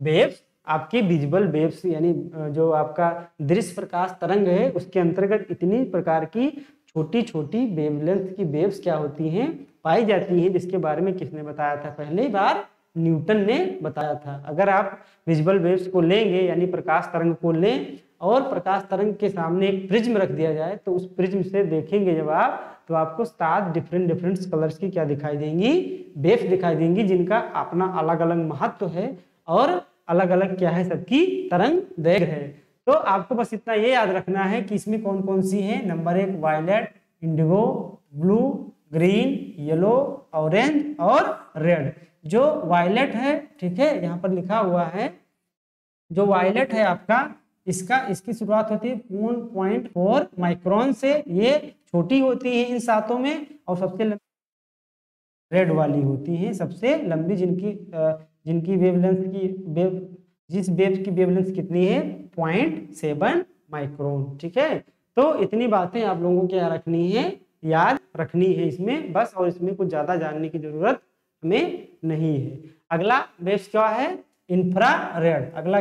वेव्स आपके विजुअल वेव्स यानी जो आपका दृश्य प्रकाश तरंग है उसके अंतर्गत इतनी प्रकार की छोटी छोटी वेवलेंथ की वेव्स क्या होती हैं, पाई जाती हैं, जिसके बारे में किसने बताया था, पहली बार न्यूटन ने बताया था। अगर आप विजुअल वेव्स को लेंगे यानी प्रकाश तरंग को लें और प्रकाश तरंग के सामने एक प्रिज्म रख दिया जाए तो उस प्रिज्म से देखेंगे जब आप, तो आपको 7 डिफरेंट डिफरेंट कलर्स की क्या दिखाई देंगी, वेव्स दिखाई देंगी, जिनका अपना अलग अलग महत्व है और अलग अलग क्या है, सबकी तरंग दैर्घ्य है। तो आपको बस इतना ये याद रखना है कि इसमें कौन कौन सी है। Number 1 violet, indigo, blue, green, yellow, orange और रेड। जो वायलेट है, ठीक है, यहाँ पर लिखा हुआ है, जो वायलेट है आपका इसकी शुरुआत होती है 0.4 माइक्रोन से, ये छोटी होती है इन सातों में, और सबसे रेड वाली होती है सबसे लंबी, जिनकी वेवलेंथ की जिस वेव की वेवलेंथ कितनी है 0.7 माइक्रोन। ठीक है, तो इतनी बातें आप लोगों को क्या रखनी है, याद रखनी है इसमें बस, और इसमें कुछ ज्यादा जानने की जरूरत हमें नहीं है। अगला वेव्स क्या है, इंफ्रारेड। अगला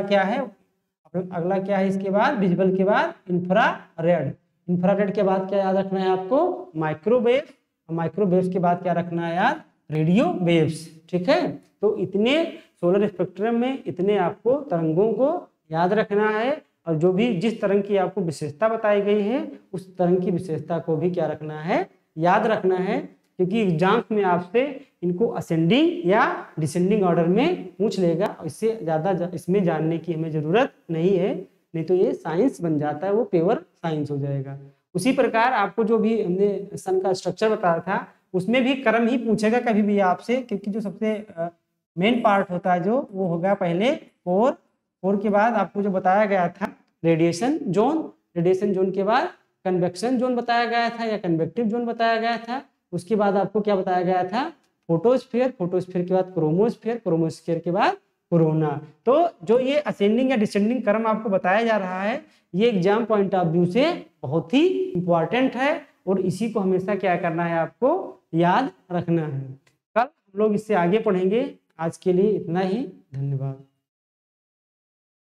क्या है इसके बाद विजुअल के बाद इंफ्रारेड। इंफ्रारेड के बाद क्या याद रखना है आपको, माइक्रोवेव। माइक्रोवेव्स के बाद क्या रखना है याद, रेडियो वेव्स। ठीक है, तो इतने सोलर स्पेक्ट्रम में इतने आपको तरंगों को याद रखना है, और जो भी जिस तरंग की आपको विशेषता बताई गई है उस तरंग की विशेषता को भी क्या रखना है, याद रखना है, क्योंकि एग्जाम में आपसे इनको असेंडिंग या डिसेंडिंग ऑर्डर में पूछ लेगा। इससे ज़्यादा इसमें जानने की हमें ज़रूरत नहीं है, नहीं तो ये साइंस बन जाता है, वो प्योर साइंस हो जाएगा। उसी प्रकार आपको जो भी हमने सन का स्ट्रक्चर बताया था उसमें भी क्रम ही पूछेगा कभी भी आपसे, क्योंकि जो सबसे मेन पार्ट होता है जो वो होगा पहले कोर के बाद आपको जो बताया गया था रेडिएशन जोन के बाद कन्वेक्शन जोन बताया गया था या कन्वेक्टिव जोन बताया गया था। उसके बाद आपको क्या बताया गया था, फोटोस्फीयर के बाद क्रोमोस्फीयर के बाद कोरोना। तो जो ये असेंडिंग या डिसेंडिंग क्रम आपको बताया जा रहा है ये एग्जाम पॉइंट ऑफ व्यू से बहुत ही इंपॉर्टेंट है, और इसी को हमेशा क्या करना है, आपको याद रखना है। कल हम लोग इससे आगे पढ़ेंगे। आज के लिए इतना ही, धन्यवाद।